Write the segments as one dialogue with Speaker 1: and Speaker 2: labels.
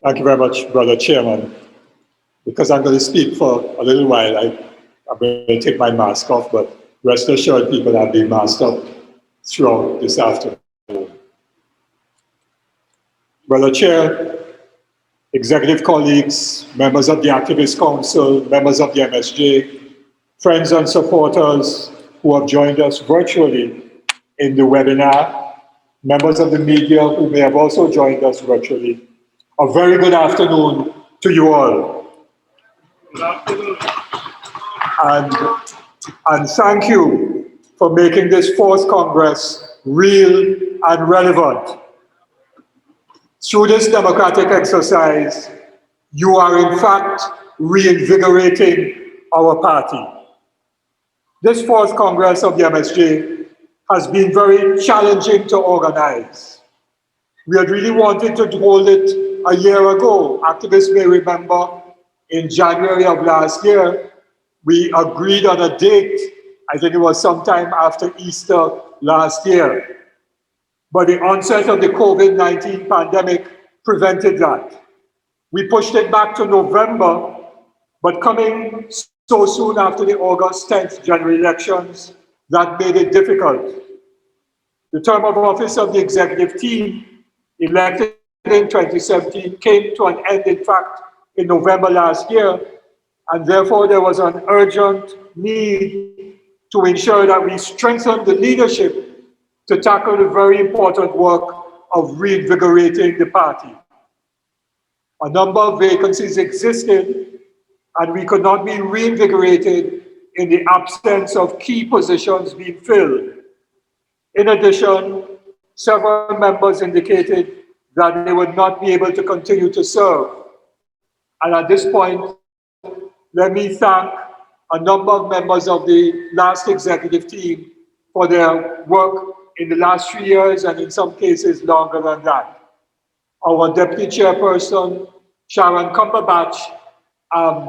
Speaker 1: Thank you very much, Brother Chairman. Because I'm going to speak for a little while, I'm going to take my mask off, but rest assured, people have been masked up throughout this afternoon. Brother Chair, executive colleagues, members of the Activist Council, members of the MSJ, friends and supporters who have joined us virtually in the webinar, members of the media who may have also joined us virtually, a very good afternoon to you all. Good afternoon. And thank you for making this fourth Congress real and relevant. Through this democratic exercise, you are in fact reinvigorating our party. This fourth Congress of the MSJ has been very challenging to organize. We had really wanted to hold it a year ago. Activists may remember in January of last year, we agreed on a date. I think it was sometime after Easter last year. But the onset of the COVID-19 pandemic prevented that. We pushed it back to November, but coming so soon after the August 10th general elections, that made it difficult. The term of office of the executive team, elected in 2017, came to an end, in fact, in November last year, and therefore there was an urgent need to ensure that we strengthen the leadership to tackle the very important work of reinvigorating the party. A number of vacancies existed, and we could not be reinvigorated in the absence of key positions being filled. In addition, several members indicated that they would not be able to continue to serve. And at this point, let me thank a number of members of the last executive team for their work in the last 3 years, and in some cases longer than that. Our deputy chairperson, Sharon Cumberbatch,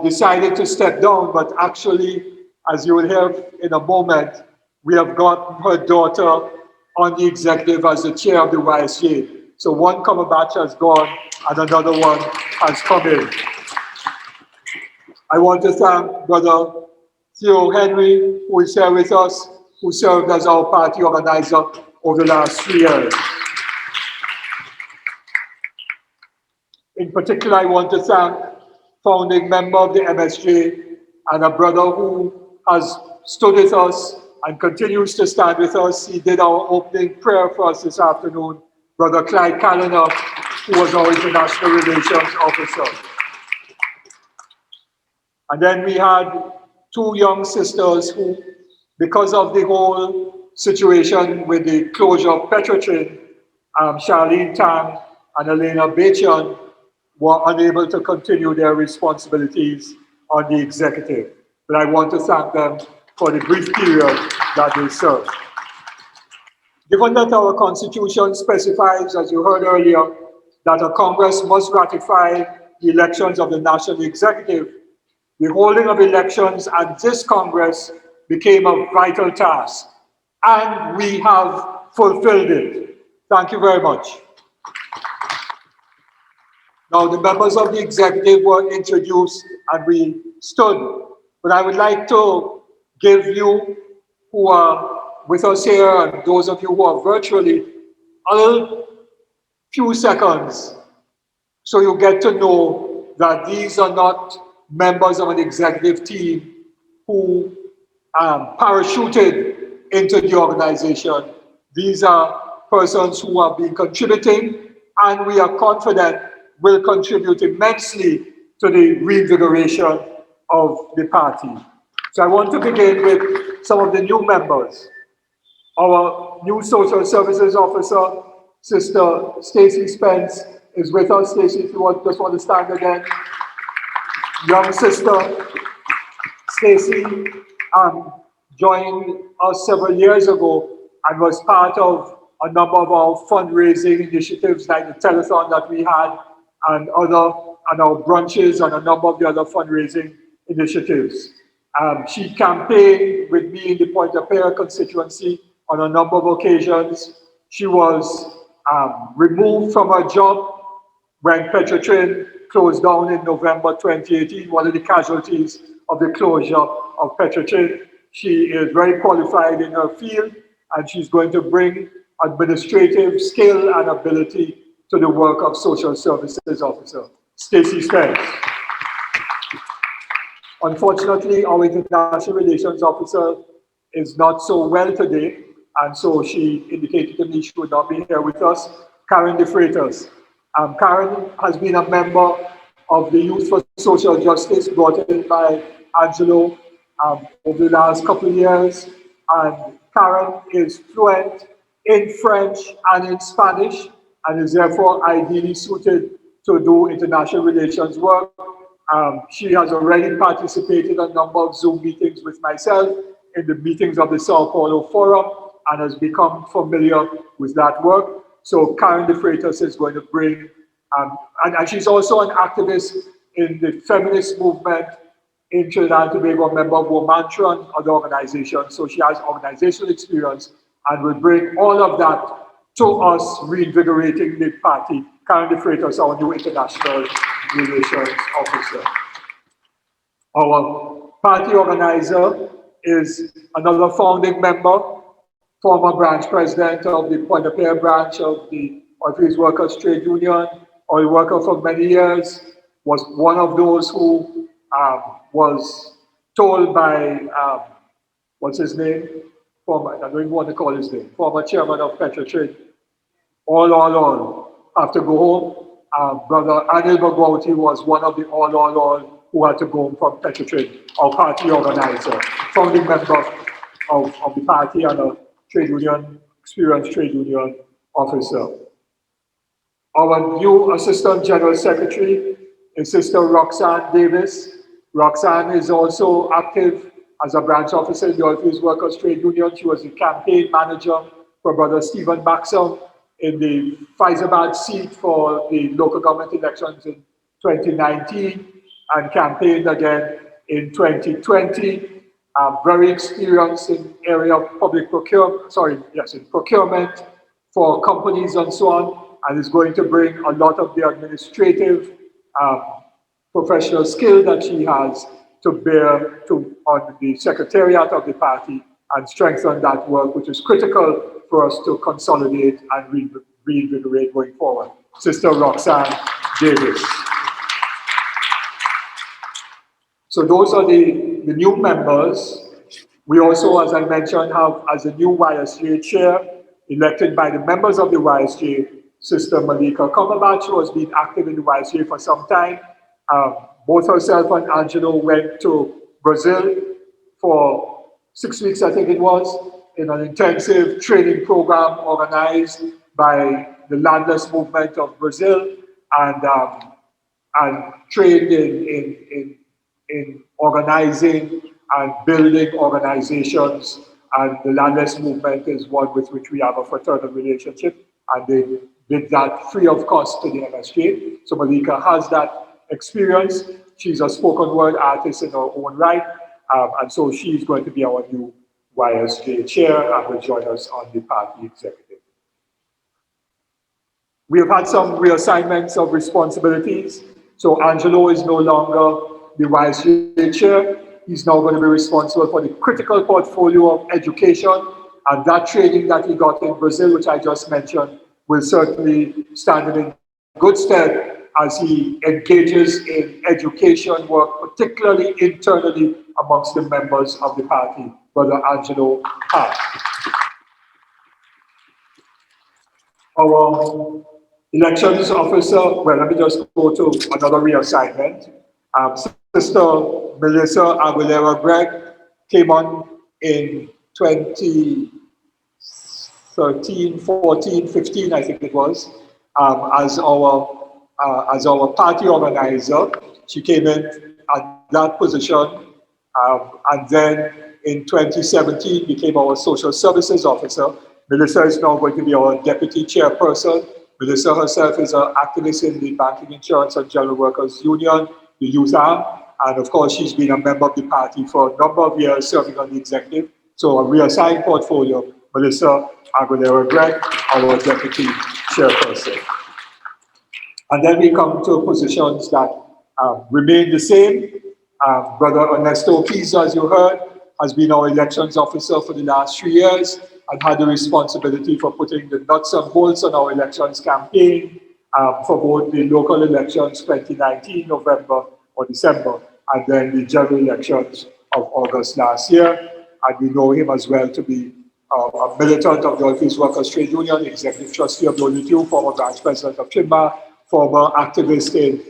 Speaker 1: decided to step down, but actually, as you will hear in a moment, we have got her daughter on the executive as the chair of the YSJ. So one Cumberbatch has gone and another one has come in. I want to thank Brother Theo Henry, who is here with us, who served as our party organizer over the last 3 years. In particular, I want to thank founding member of the MSJ and a brother who has stood with us and continues to stand with us. He did our opening prayer for us this afternoon, Brother Clyde Callender, who was our international relations officer. And then we had two young sisters who, because of the whole situation with the closure of Petrochin, Charlene Tang and Elena Bachan, were unable to continue their responsibilities on the executive. But I want to thank them for the brief period that they served. Given that our Constitution specifies, as you heard earlier, that a Congress must ratify the elections of the National Executive, the holding of elections at this Congress became a vital task, and we have fulfilled it. Thank you very much. Now, the members of the executive were introduced and we stood, but I would like to give you who are with us here and those of you who are virtually a little few seconds so you get to know that these are not members of an executive team who parachuted into the organization. These are persons who have been contributing, and we are confident will contribute immensely to the reinvigoration of the party. So I want to begin with some of the new members. Our new social services officer, Sister Stacy Spence, is with us. Stacy, if you just want to stand again. Young sister Stacy joined us several years ago and was part of a number of our fundraising initiatives like the telethon that we had and our brunches and a number of the other fundraising initiatives. She campaigned with me in the Point-a-Pierre constituency on a number of occasions. She was removed from her job when Petrotrin closed down in November 2018, one of the casualties of the closure of Petrotrin. She is very qualified in her field, and she's going to bring administrative skill and ability to the work of social services officer, Stacey Spence. Unfortunately, our international relations officer is not so well today, and so she indicated to me she would not be here with us. Karen De Freitas. Karen has been a member of the Youth for Social Justice brought in by Angelo over the last couple of years, and Karen is fluent in French and in Spanish, and is therefore ideally suited to do international relations work. She has already participated in a number of Zoom meetings with myself in the meetings of the Sao Paulo Forum and has become familiar with that work. So Karen De Freitas is going to bring, and she's also an activist in the feminist movement in Trinidad and Tobago, a member of Womantra and other organizations. So she has organizational experience and will bring all of that to us, reinvigorating the party. Karen De Freitas, our new international relations officer. Our party organizer is another founding member, former branch president of the Point de Pierre branch of the Oilfields Workers Trade Union, oil worker for many years, was one of those who was told by, what's his name? Former, I don't even want to call his name, former chairman of Petrotrin, all, have to go home. Brother Anil Bagwauti was one of the all who had to go home from Petrotrin, our party organizer, founding member of the party and a trade union, experienced trade union officer. Our new Assistant General Secretary is Sister Roxanne Davis. Roxanne is also active as a branch officer in the Oilfields Workers Trade Union. She was the campaign manager for Brother Stephen Maxam in the Faizabad seat for the local government elections in 2019 and campaigned again in 2020. Very experienced in area of public procurement, in procurement for companies and so on, and is going to bring a lot of the administrative professional skill that she has to bear on the secretariat of the party and strengthen that work, which is critical for us to consolidate and reinvigorate going forward. Sister Roxanne Davis. So those are the new members. We also, as I mentioned, have as a new YSJ chair, elected by the members of the YSJ, Sister Malika Cumberbatch, who has been active in the YSJ for some time. Both herself and Angelo went to Brazil for 6 weeks, I think it was, in an intensive training program organized by the landless movement of Brazil, and trained in organizing and building organizations. And the landless movement is one with which we have a fraternal relationship, and they did that free of cost to the MSJ. So Malika has that experience. She's a spoken word artist in her own right, and so she's going to be our new YSJ chair and will join us on the party executive. We have had some reassignments of responsibilities. So Angelo is no longer the YSJ chair. He's now going to be responsible for the critical portfolio of education, and that training that he got in Brazil, which I just mentioned, will certainly stand him in good stead as he engages in education work, particularly internally amongst the members of the party, Brother Angelo Hart. Our elections officer, well, let me just go to another reassignment. Sister Melissa Aguilera Gregg came on in 2013, 14, 15, I think it was, as our party organizer. She came in at that position, and then in 2017 became our social services officer. Melissa is now going to be our deputy chairperson. Melissa herself is an activist in the Banking, Insurance and General Workers Union, the youth arm, and of course she's been a member of the party for a number of years, serving on the executive. So a reassigned portfolio, Melissa Aguilera Gregg, our deputy chairperson. And then we come to positions that remain the same. Brother Ernesto Kiza, as you heard, has been our elections officer for the last 3 years and had the responsibility for putting the nuts and bolts on our elections campaign for both the local elections 2019, November or December, and then the general elections of August last year. And we know him as well to be a militant of the Office Workers Trade Union, executive trustee of the ONU, former branch president of Chimba, former activist in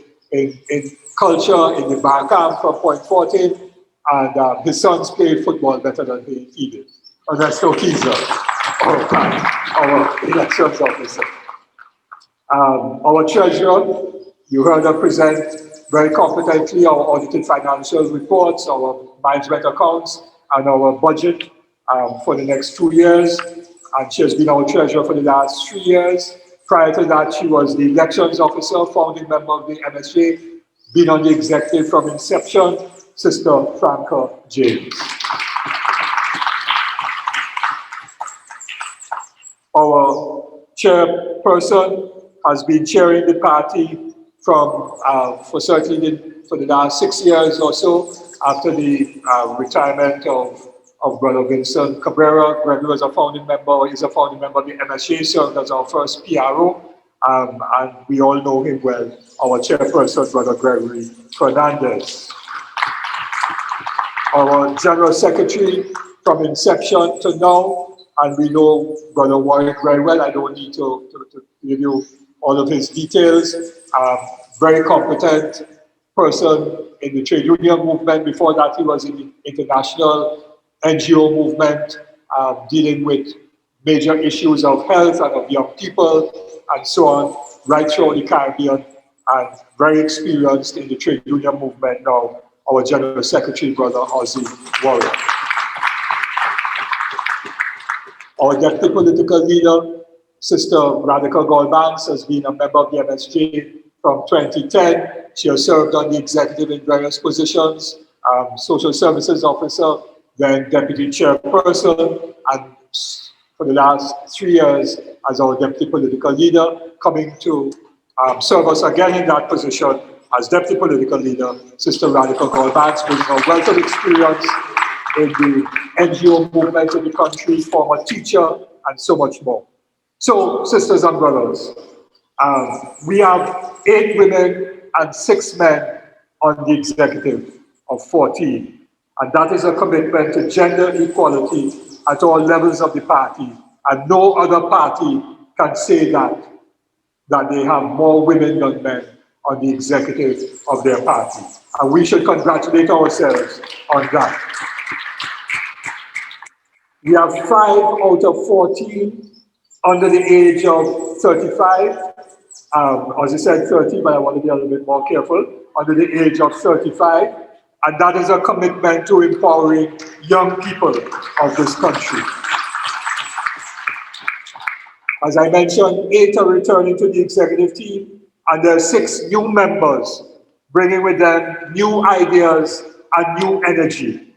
Speaker 1: culture in the bar camp from Point 14, and his sons played football better than he did. And that's no Kiza, our elections officer. Our treasurer, you heard her present very competently our audited financial reports, our management accounts, and our budget for the next 2 years. And she has been our treasurer for the last 3 years. Prior to that, she was the elections officer, founding member of the MSJ, been on the executive from inception, Sister Franca James. Our chairperson has been chairing the party for the last 6 years or so, after the retirement of Brother Vincent Cabrera. Gregory was a founding member, or is a founding member of the MSJ, served as our first PRO, and we all know him well, our chairperson, Brother Gregory Fernandez. Our general secretary from inception to now, and we know Brother Warwick very well. I don't need to give you all of his details. Very competent person in the trade union movement. Before that, he was in the international NGO movement, dealing with major issues of health and of young people and so on, right through the Caribbean, and very experienced in the trade union movement now, our General Secretary, Brother Ozzy Warren. Our deputy political leader, Sister Radical Goldbanks, has been a member of the MSJ from 2010. She has served on the executive in various positions, social services officer, then deputy chairperson, and for the last 3 years as our deputy political leader, coming to serve us again in that position as deputy political leader, Sister Radical Goldbanks, bringing a wealth of experience in the NGO movement in the country, former teacher, and so much more. So, sisters and brothers, we have 8 women and 6 men on the executive of 14. And that is a commitment to gender equality at all levels of the party. And no other party can say that they have more women than men on the executive of their party. And we should congratulate ourselves on that. We have 5 out of 14 under the age of 35. As I said 30, but I want to be a little bit more careful. Under the age of 35. And that is a commitment to empowering young people of this country. As I mentioned, 8 are returning to the executive team, and there are 6 new members, bringing with them new ideas and new energy.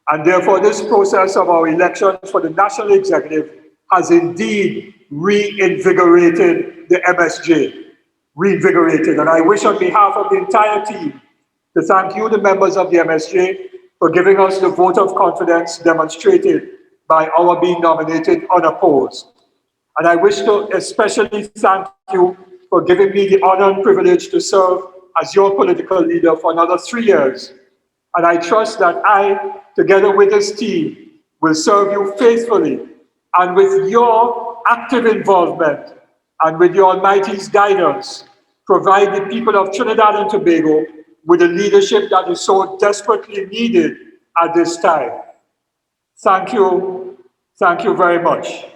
Speaker 1: And therefore, this process of our elections for the national executive has indeed reinvigorated the MSJ. Reinvigorated. And I wish on behalf of the entire team to thank you, the members of the MSJ, for giving us the vote of confidence demonstrated by our being nominated unopposed. And I wish to especially thank you for giving me the honor and privilege to serve as your political leader for another 3 years. And I trust that I, together with this team, will serve you faithfully, and with your active involvement and with your Almighty's guidance, provide the people of Trinidad and Tobago with the leadership that is so desperately needed at this time. Thank you. Thank you very much.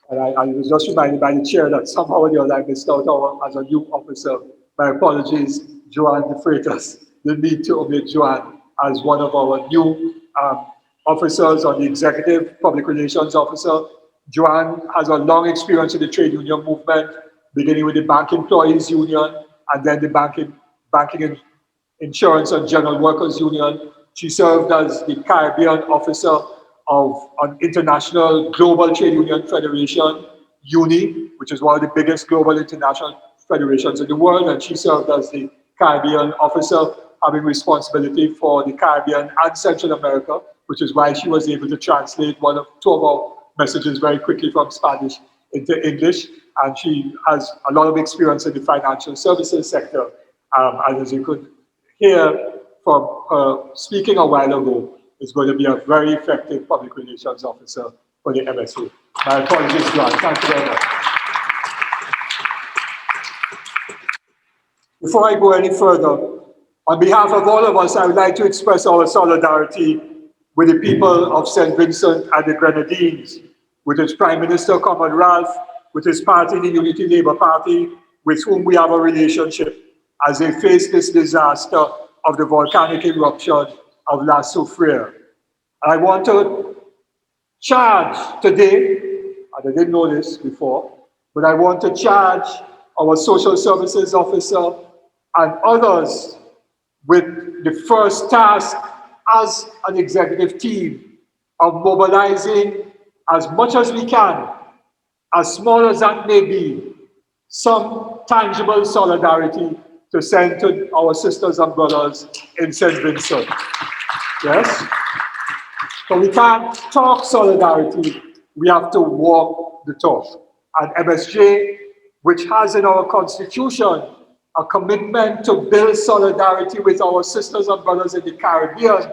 Speaker 1: And I was just reminded by the chair that somehow or the other I missed out as a new officer. My apologies, Joanne de Freitas. The need to omit Joanne as one of our new officers on the executive, public relations officer. Joanne has a long experience in the trade union movement, beginning with the Bank Employees Union and then the Banking and Insurance and General Workers Union. She served as the Caribbean officer of an international global trade union federation, UNI, which is one of the biggest global international federations in the world, and she served as the Caribbean officer, having responsibility for the Caribbean and Central America, which is why she was able to translate two of our messages very quickly from Spanish into English. And she has a lot of experience in the financial services sector. And as you could hear from her speaking a while ago, is going to be a very effective public relations officer for the MSA. My apologies, John. Thank you very much. Before I go any further, on behalf of all of us, I would like to express our solidarity with the people of St. Vincent and the Grenadines, with its Prime Minister, Comrade Ralph, with his party, the Unity Labour Party, with whom we have a relationship, as they face this disaster of the volcanic eruption of La Soufrière. I want to charge today, and I didn't know this before, but I want to charge our social services officer and others with the first task as an executive team of mobilizing as much as we can, as small as that may be, some tangible solidarity to send to our sisters and brothers in St. Vincent. Yes? So we can't talk solidarity, we have to walk the talk. And MSJ, which has in our constitution a commitment to build solidarity with our sisters and brothers in the Caribbean,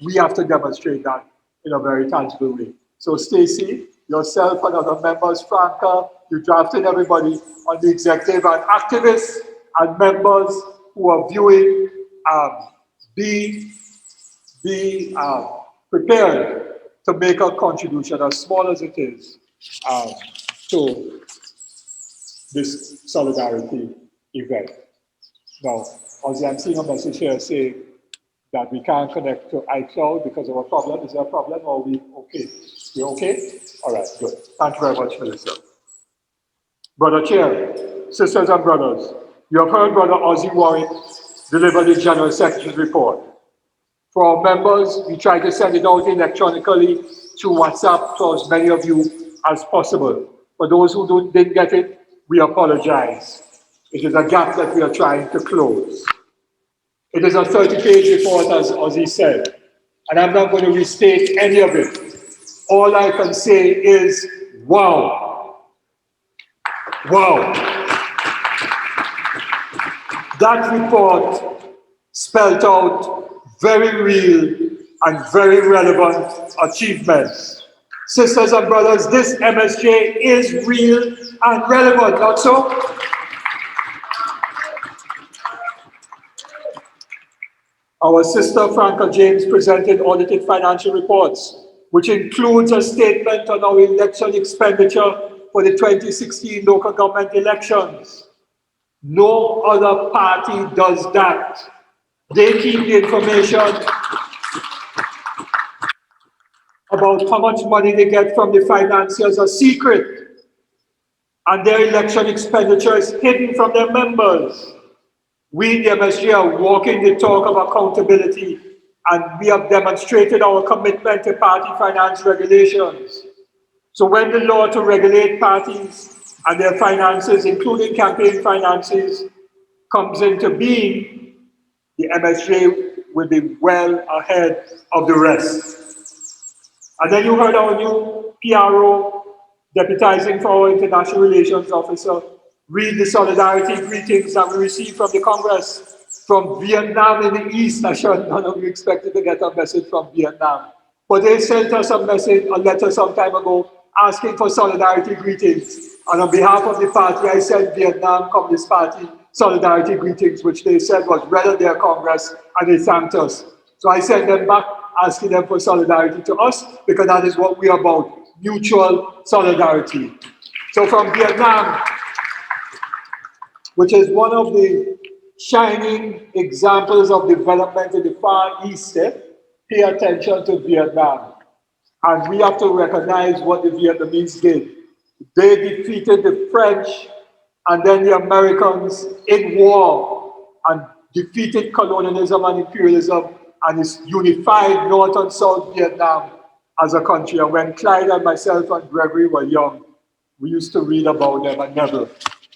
Speaker 1: we have to demonstrate that in a very tangible way. So Stacey, yourself and other members, Franca, you drafted everybody on the executive, and activists and members who are viewing, be prepared to make a contribution, as small as it is, to this solidarity event. Now, as I'm seeing a message here saying that we can't connect to iCloud because of a problem. Is there a problem, or are we okay? We're okay? All right, good. Thank you very much, Melissa. Brother Chair, sisters and brothers, you have heard Brother Ozzy Warwick deliver the General Secretary's report. For our members, we try to send it out electronically through WhatsApp to as many of you as possible. For those who didn't get it, we apologize. It is a gap that we are trying to close. It is a 30-page report, as Ozzy said, and I'm not going to restate any of it. All I can say is, wow. Wow. That report spelled out very real and very relevant achievements. Sisters and brothers, this MSJ is real and relevant, not so? Our sister Franca James presented audited financial reports, which includes a statement on our election expenditure for the 2016 local government elections. No other party does that. They keep the information about how much money they get from the financiers a secret, and their election expenditure is hidden from their members. We in the MSG are walking the talk of accountability, and we have demonstrated our commitment to party finance regulations. So when the law to regulate parties and their finances, including campaign finances, comes into being, the MSJ will be well ahead of the rest. And then you heard our new PRO, deputizing for our international relations officer, read the solidarity greetings that we received from the Congress, from Vietnam in the East. I'm sure none of you expected to get a message from Vietnam. But they sent us a letter some time ago, asking for solidarity greetings. And on behalf of the party, I sent Vietnam Communist Party solidarity greetings, which they said was read at their Congress, and they thanked us. So I sent them back, asking them for solidarity to us, because that is what we are about, mutual solidarity. So from Vietnam, which is one of the shining examples of development in the Far East, pay attention to Vietnam. And we have to recognize what the Vietnamese did. They defeated the French and then the Americans in war, and defeated colonialism and imperialism, and is unified North and South Vietnam. as a country. And when Clyde and myself and Gregory were young, we used to read about them, and Neville.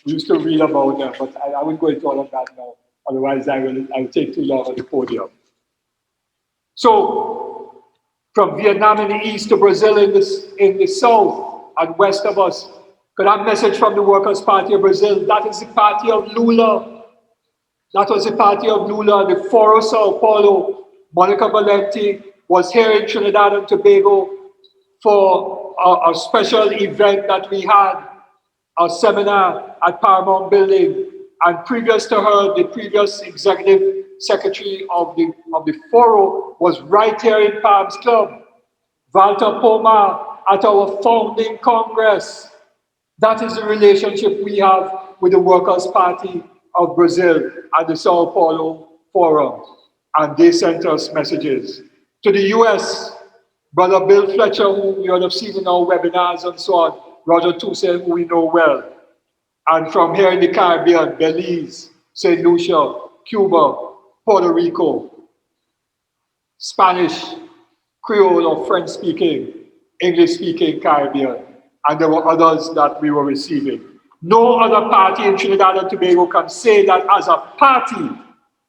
Speaker 1: We used to read about them, but I won't go into all of that now. Otherwise, I'll take too long on the podium. So, from Vietnam in the east to Brazil in the south and west of us, got a message from the Workers' Party of Brazil. That is the party of Lula. That was the party of Lula, the Foro Sao Paulo. Monica Valenti was here in Trinidad and Tobago for a special event that we had, a seminar at Paramount Building. And previous to her, the previous executive secretary of the Foro was right here in Palms Club. Walter Poma at our founding Congress. That is the relationship we have with the Workers' Party of Brazil at the Sao Paulo Forum. And they sent us messages. To the US, Brother Bill Fletcher, who you have seen in our webinars and so on, Roger Toussaint, who we know well. And from here in the Caribbean, Belize, St. Lucia, Cuba, Puerto Rico, Spanish, Creole or French-speaking, English-speaking Caribbean, and there were others that we were receiving. No other party in Trinidad and Tobago can say that as a party,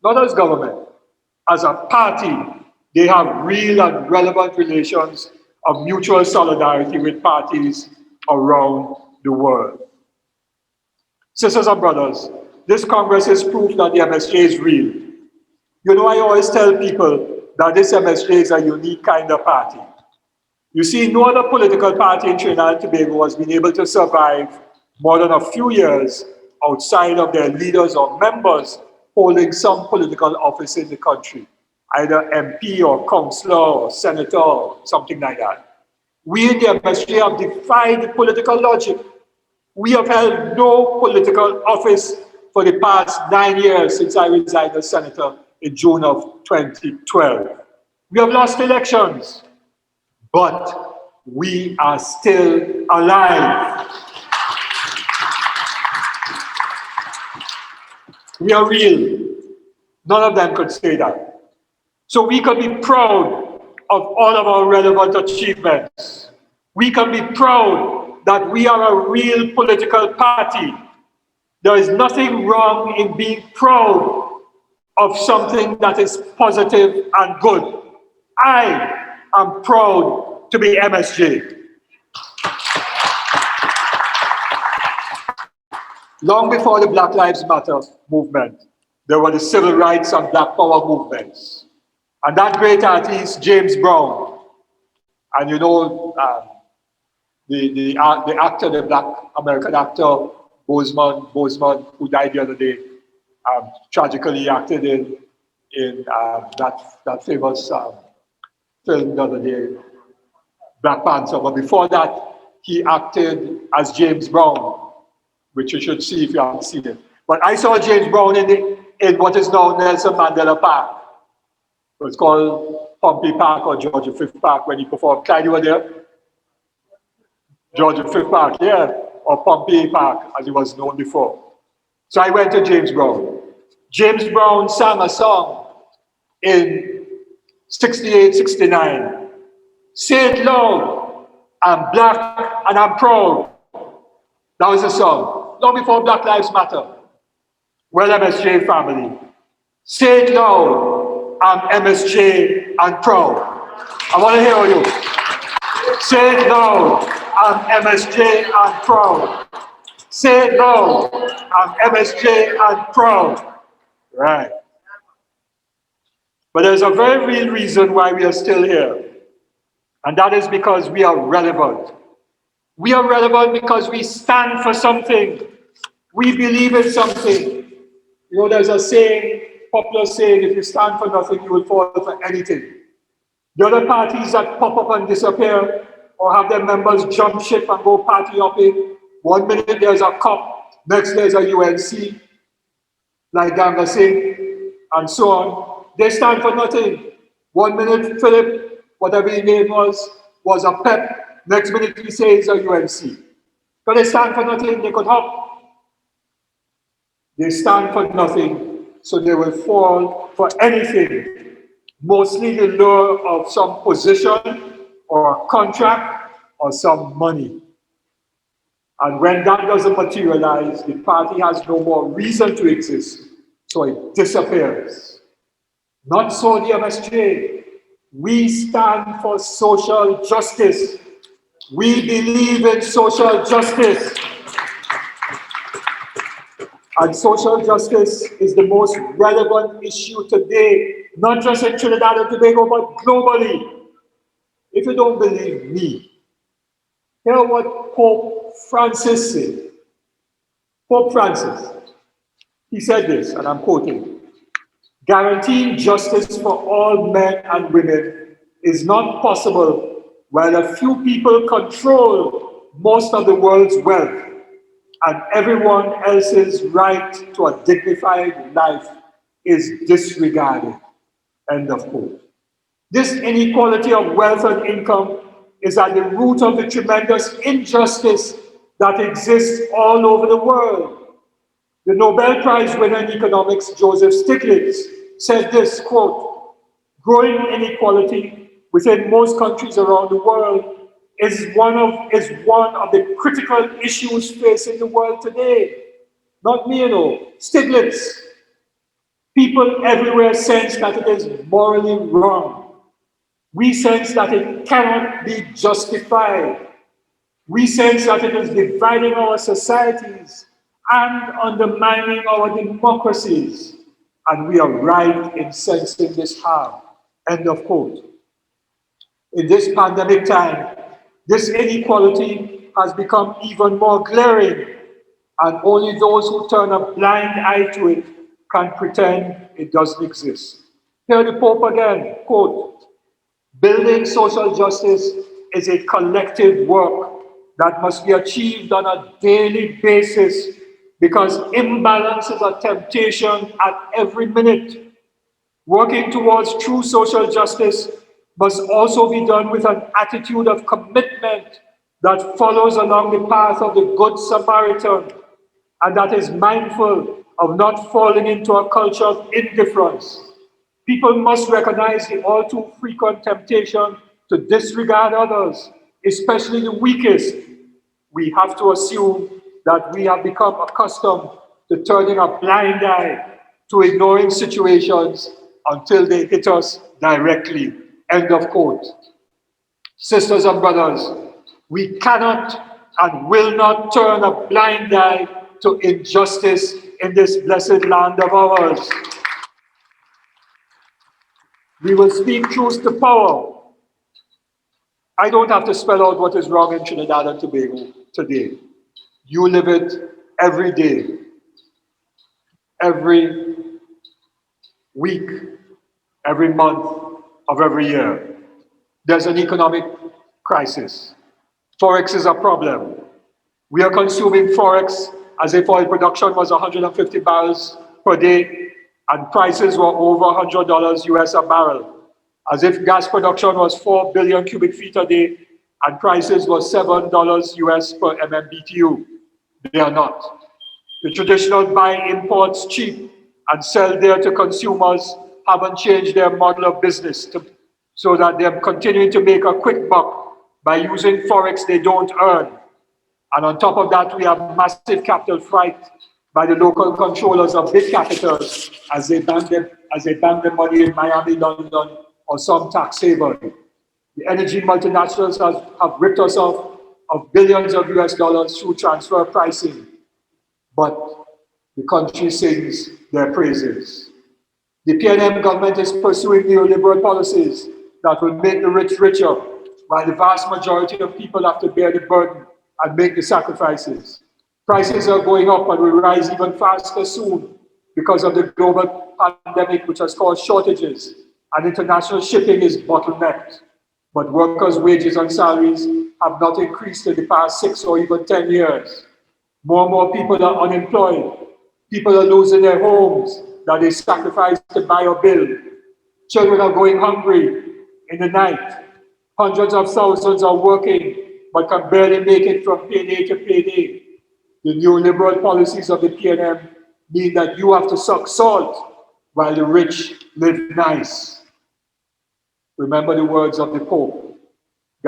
Speaker 1: not as government, as a party, they have real and relevant relations of mutual solidarity with parties around the world. Sisters and brothers, this Congress is proof that the MSJ is real. You know, I always tell people that this MSJ is a unique kind of party. You see, no other political party in Trinidad and Tobago has been able to survive more than a few years outside of their leaders or members holding some political office in the country, either MP or councillor or senator or something like that. We in the MSJ have defied the political logic. We have held no political office for the past 9 years since I resigned as senator in June of 2012. We have lost elections, but we are still alive. We are real. None of them could say that. So we can be proud of all of our relevant achievements. We can be proud that we are a real political party. There is nothing wrong in being proud of something that is positive and good. I am proud to be MSJ. Long before the Black Lives Matter movement, there were the civil rights and Black Power movements. And that great artist, James Brown, and you know, the actor, the Black American actor, Boseman, who died the other day, tragically acted in that famous film the other day, Black Panther. But before that, he acted as James Brown, which you should see if you haven't seen it. But I saw James Brown in what is now Nelson Mandela Park. It's called Pompey Park or Georgia Fifth Park when he performed. Clyde, you were there? Georgia Fifth Park, yeah, or Pompey Park, as it was known before. So I went to James Brown. James Brown sang a song in 68, 69. Say it loud, I'm black and I'm proud. That was the song, long before Black Lives Matter. Well, MSJ family, say it loud, I'm MSJ and proud. I want to hear you. Say it loud, I'm MSJ and proud. Say it loud, I'm MSJ and proud. Right. But there's a very real reason why we are still here. And that is because we are relevant. We are relevant because we stand for something. We believe in something. You know, there's a saying, popular saying, if you stand for nothing, you will fall for anything. The other parties that pop up and disappear or have their members jump ship and go party hopping, 1 minute there's a COP, next there's a UNC, like Ganga Singh, and so on. They stand for nothing. 1 minute, Philip, whatever his name was a PEP. Next minute he says a UNC. But they stand for nothing, they could hop. They stand for nothing, so they will fall for anything. Mostly the lure of some position, or a contract or some money. And when that doesn't materialize, the party has no more reason to exist, so it disappears. Not so the MSJ. We stand for social justice. We believe in social justice. And social justice is the most relevant issue today, not just in Trinidad and Tobago, but globally. If you don't believe me, hear what Pope Francis said. Pope Francis, he said this, and I'm quoting, "Guaranteeing justice for all men and women is not possible while a few people control most of the world's wealth and everyone else's right to a dignified life is disregarded." End of quote. This inequality of wealth and income is at the root of the tremendous injustice that exists all over the world. The Nobel Prize winner in economics, Joseph Stiglitz, said this, quote, "Growing inequality within most countries around the world is one of the critical issues facing the world today." Not me, Stiglitz. People everywhere sense that it is morally wrong. We sense that it cannot be justified. We sense that it is dividing our societies and undermining our democracies. And we are right in sensing this harm. End of quote. In this pandemic time, this inequality has become even more glaring, and only those who turn a blind eye to it can pretend it doesn't exist. Hear the Pope again, quote, "Building social justice is a collective work that must be achieved on a daily basis because imbalance is a temptation at every minute. Working towards true social justice must also be done with an attitude of commitment that follows along the path of the Good Samaritan and that is mindful of not falling into a culture of indifference. People must recognize the all too frequent temptation to disregard others, especially the weakest. We have to assume that we have become accustomed to turning a blind eye, to ignoring situations until they hit us directly." End of quote. Sisters and brothers, we cannot and will not turn a blind eye to injustice in this blessed land of ours. We will speak truth to power. I don't have to spell out what is wrong in Trinidad and Tobago today. You live it every day, every week, every month of every year. There's an economic crisis. Forex is a problem. We are consuming Forex as if oil production was 150 barrels per day and prices were over $100 US a barrel. As if gas production was 4 billion cubic feet a day and prices were $7 US per MMBTU. They are not. The traditional buy imports cheap and sell there to consumers haven't changed their model of business so that they're continuing to make a quick buck by using Forex they don't earn. And on top of that, we have massive capital fright by the local controllers of big capitals as they bank their money in Miami, London, or some tax haven. The energy multinationals have ripped us off of billions of US dollars through transfer pricing. But the country sings their praises. The PNM government is pursuing neoliberal policies that will make the rich richer, while the vast majority of people have to bear the burden and make the sacrifices. Prices are going up and will rise even faster soon because of the global pandemic, which has caused shortages, and international shipping is bottlenecked. But workers' wages and salaries have not increased in the past 6 or even 10 years. More and more people are unemployed. People are losing their homes that they sacrifice to buy or build. Children are going hungry in the night. Hundreds of thousands are working but can barely make it from payday to payday. The neoliberal policies of the PNM mean that you have to suck salt while the rich live nice. Remember the words of the Pope.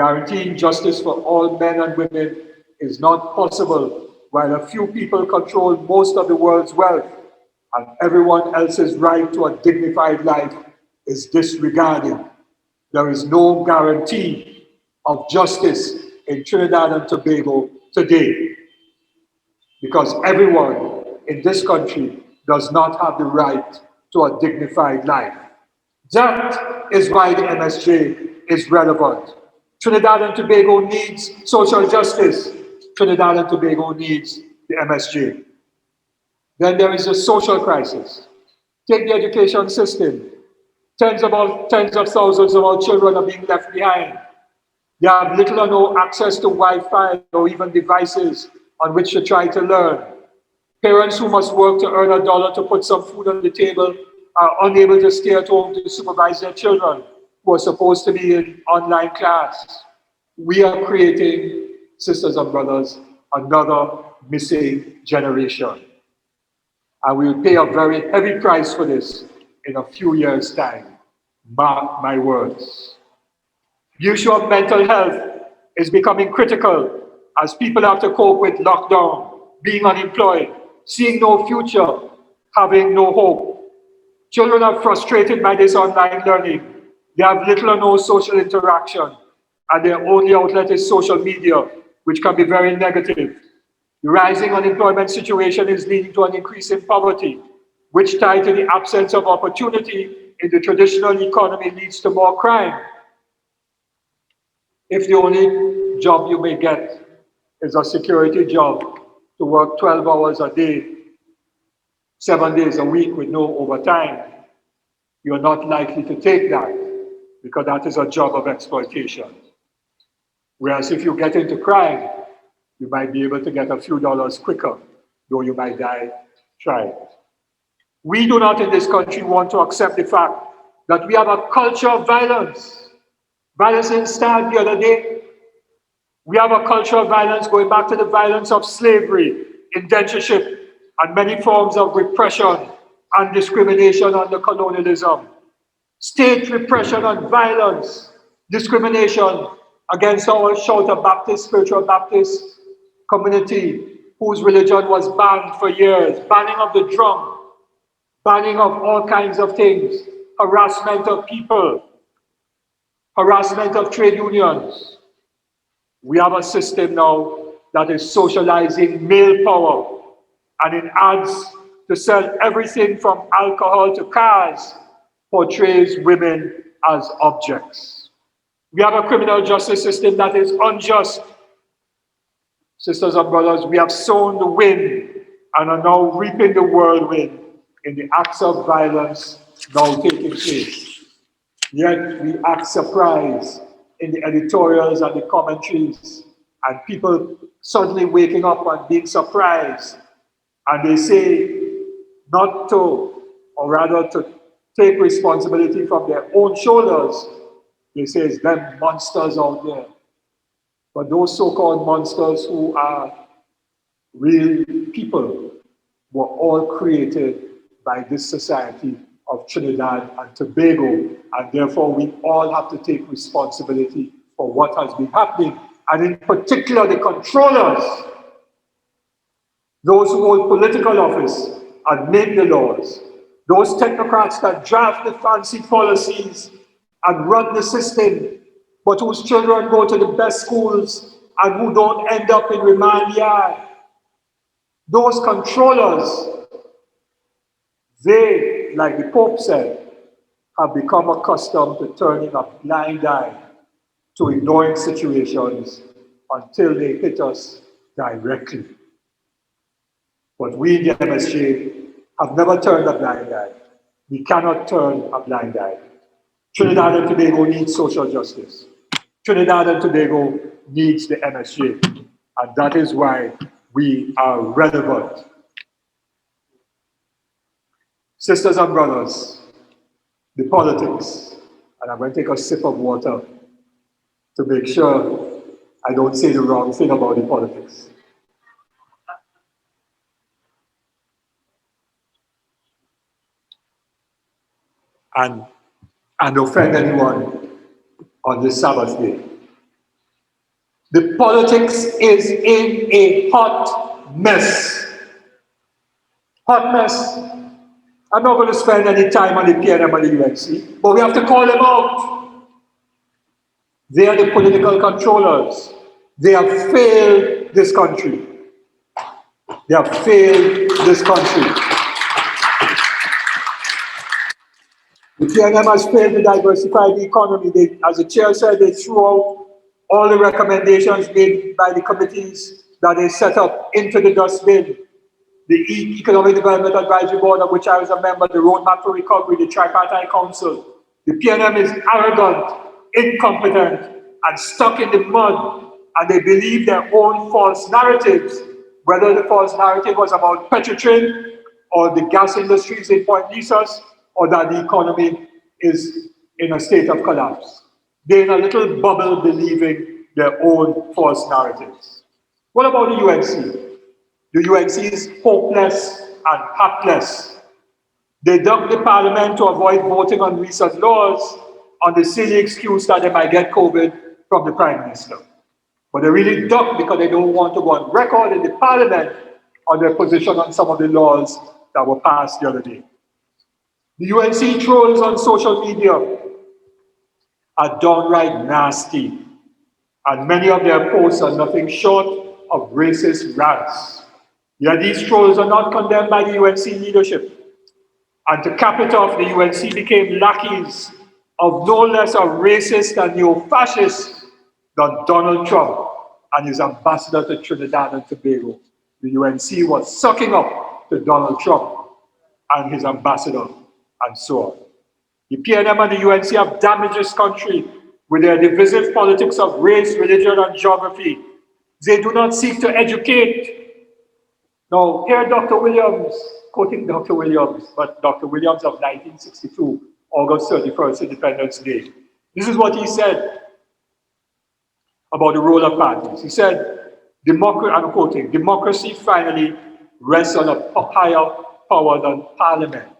Speaker 1: Guaranteeing justice for all men and women is not possible while a few people control most of the world's wealth and everyone else's right to a dignified life is disregarded. There is no guarantee of justice in Trinidad and Tobago today because everyone in this country does not have the right to a dignified life. That is why the MSJ is relevant. Trinidad and Tobago needs social justice. Trinidad and Tobago needs the MSJ. Then there is a social crisis. Take the education system. Tens of thousands of our children are being left behind. They have little or no access to Wi-Fi or even devices on which to try to learn. Parents who must work to earn a dollar to put some food on the table are unable to stay at home to supervise their children who are supposed to be in online class. We are creating, sisters and brothers, another missing generation. And we will pay a very heavy price for this in a few years' time. Mark my words. The issue of mental health is becoming critical as people have to cope with lockdown, being unemployed, seeing no future, having no hope. Children are frustrated by this online learning. They have little or no social interaction, and their only outlet is social media, which can be very negative. The rising unemployment situation is leading to an increase in poverty, which tied to the absence of opportunity in the traditional economy leads to more crime. If the only job you may get is a security job to work 12 hours a day, 7 days a week with no overtime, you're not likely to take that because that is a job of exploitation. Whereas if you get into crime, you might be able to get a few dollars quicker, though you might die trying. We do not in this country want to accept the fact that we have a culture of violence. Violence didn't start the other day. We have a culture of violence going back to the violence of slavery, indentureship, and many forms of repression and discrimination under colonialism. State repression and violence, discrimination against our Shouter Baptist, spiritual Baptist community, whose religion was banned for years, banning of the drum, banning of all kinds of things, harassment of people, harassment of trade unions. We have a system now that is socializing male power, and in ads to sell everything from alcohol to cars, portrays women as objects. We have a criminal justice system that is unjust. Sisters and brothers, we have sown the wind and are now reaping the whirlwind in the acts of violence now taking place. Yet we act surprised in the editorials and the commentaries, and people suddenly waking up and being surprised. And they say not to, or rather to take responsibility from their own shoulders. They say it's them monsters out there. But those so-called monsters who are real people were all created by this society of Trinidad and Tobago, and therefore we all have to take responsibility for what has been happening, and in particular the controllers, those who hold political office and make the laws, those technocrats that draft the fancy policies and run the system, but whose children go to the best schools and who don't end up in remand yard. Those controllers, they, like the Pope said, have become accustomed to turning a blind eye to ignoring situations until they hit us directly. But we in the MSJ have never turned a blind eye. We cannot turn a blind eye. Trinidad and Tobago needs social justice. Trinidad and Tobago needs the MSJ, and that is why we are relevant. Sisters and brothers, the politics, and I'm going to take a sip of water to make sure I don't say the wrong thing about the politics. And offend anyone on this Sabbath day. The politics is in a hot mess. Hot mess. I'm not going to spend any time on the PNM and the UNC, but we have to call them out. They are the political controllers. They have failed this country. They have failed this country. The PNM has failed to diversify the economy. As the chair said, they threw out all the recommendations made by the committees that they set up into the dustbin. The Economic Development Advisory Board, of which I was a member, the Roadmap for Recovery, the Tripartite Council. The PNM is arrogant, incompetent, and stuck in the mud, and they believe their own false narratives, whether the false narrative was about Petrotrin or the gas industries in Point Lisas, or that the economy is in a state of collapse. They're in a little bubble believing their own false narratives. What about the UNC? The UNC is hopeless and hapless. They ducked the parliament to avoid voting on recent laws on the silly excuse that they might get COVID from the Prime Minister. But they really ducked because they don't want to go on record in the parliament on their position on some of the laws that were passed the other day. The UNC trolls on social media are downright nasty, and many of their posts are nothing short of racist rants. Yet these trolls are not condemned by the UNC leadership. And to cap it off, the UNC became lackeys of no less a racist and neo-fascist than Donald Trump and his ambassador to Trinidad and Tobago. The UNC was sucking up to Donald Trump and his ambassador, and so on. The PNM and the UNC have damaged this country with their divisive politics of race, religion, and geography. They do not seek to educate. Now, here Dr. Williams, quoting Dr. Williams, but Dr. Williams of 1962, August 31st, Independence Day. This is what he said about the role of parties. He said, I'm quoting, democracy finally rests on a higher power than parliament.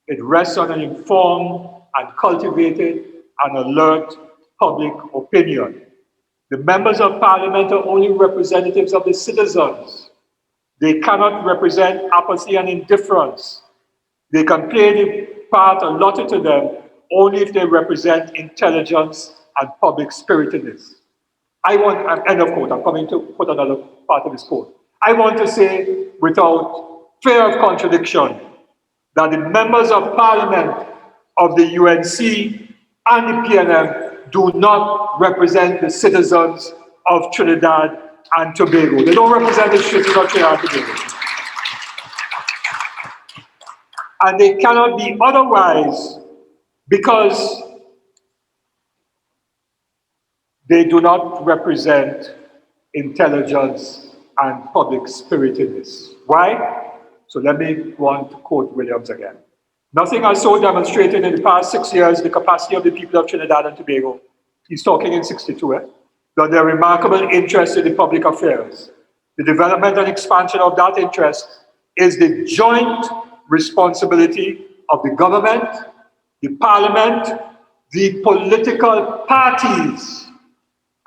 Speaker 1: It rests on an informed and cultivated and alert public opinion. The members of parliament are only representatives of the citizens. They cannot represent apathy and indifference. They can play the part allotted to them only if they represent intelligence and public spiritedness. End of quote, I'm coming to put another part of this quote. I want to say, without fear of contradiction, that the members of parliament of the UNC and the PNM do not represent the citizens of Trinidad and Tobago. They don't represent the citizens of Trinidad and Tobago. And they cannot be otherwise because they do not represent intelligence and public spiritedness. Why? So let me go on to quote Williams again. Nothing has so demonstrated in the past 6 years the capacity of the people of Trinidad and Tobago. He's talking in 62, that their remarkable interest in the public affairs. The development and expansion of that interest is the joint responsibility of the government, the parliament, the political parties,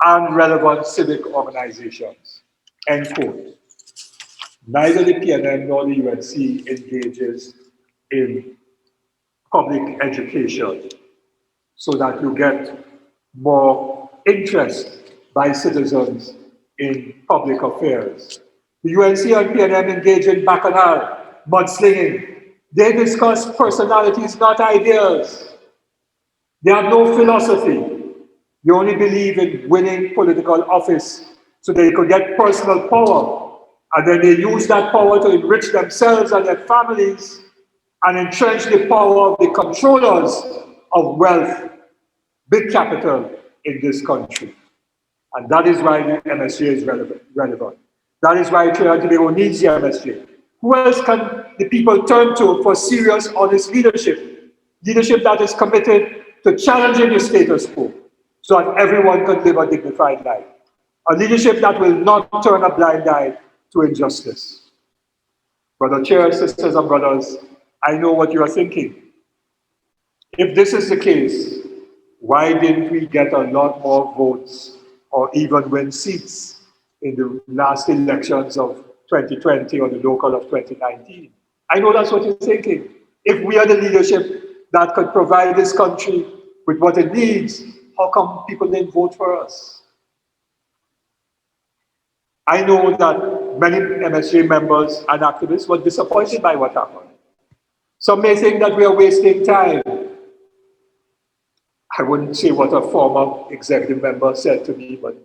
Speaker 1: and relevant civic organizations. End quote. Neither the PNM nor the UNC engages in public education so that you get more interest by citizens in public affairs. The UNC and PNM engage in bacchanal, mudslinging. They discuss personalities, not ideas. They have no philosophy. They only believe in winning political office so they could get personal power. And then they use that power to enrich themselves and their families and entrench the power of the controllers of wealth, big capital in this country. And that is why the MSJ is relevant. That is why Trinidad and Tobago needs the MSJ. Who else can the people turn to for serious, honest leadership? Leadership that is committed to challenging the status quo so that everyone can live a dignified life. A leadership that will not turn a blind eye to injustice. Brother Chair, sisters and brothers, I know what you are thinking. If this is the case, why didn't we get a lot more votes or even win seats in the last elections of 2020 or the local of 2019. I know that's what you're thinking. If we are the leadership that could provide this country with what it needs, how come people didn't vote for us? I know that many MSJ members and activists were disappointed by what happened. Some may think that we are wasting time. I wouldn't say what a former executive member said to me, but,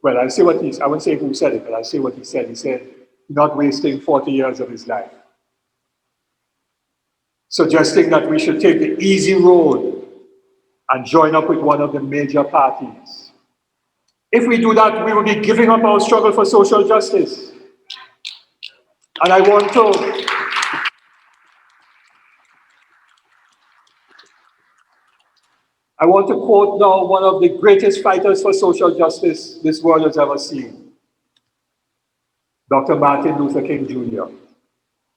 Speaker 1: well, I'll say what I won't say who said it, but I'll say what he said. He said, not wasting 40 years of his life. Suggesting that we should take the easy road and join up with one of the major parties. If we do that, we will be giving up our struggle for social justice. And I want to quote now one of the greatest fighters for social justice this world has ever seen, Dr. Martin Luther King Jr.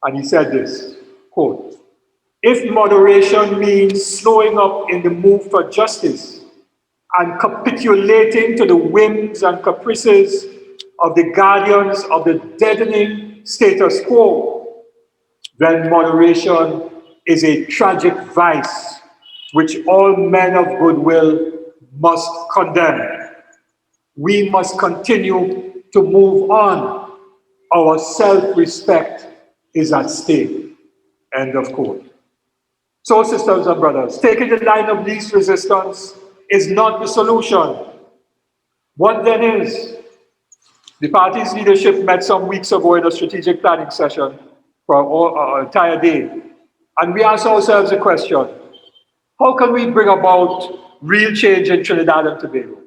Speaker 1: And he said this, quote, "If moderation means slowing up in the move for justice and capitulating to the whims and caprices of the guardians of the deadening status quo, then moderation is a tragic vice which all men of goodwill must condemn. We must continue to move on. Our self-respect is at stake." End of quote. So, sisters and brothers, taking the line of least resistance is not the solution. What then is? The party's leadership met some weeks ago in a strategic planning session for an entire day. And we asked ourselves a question: how can we bring about real change in Trinidad and Tobago?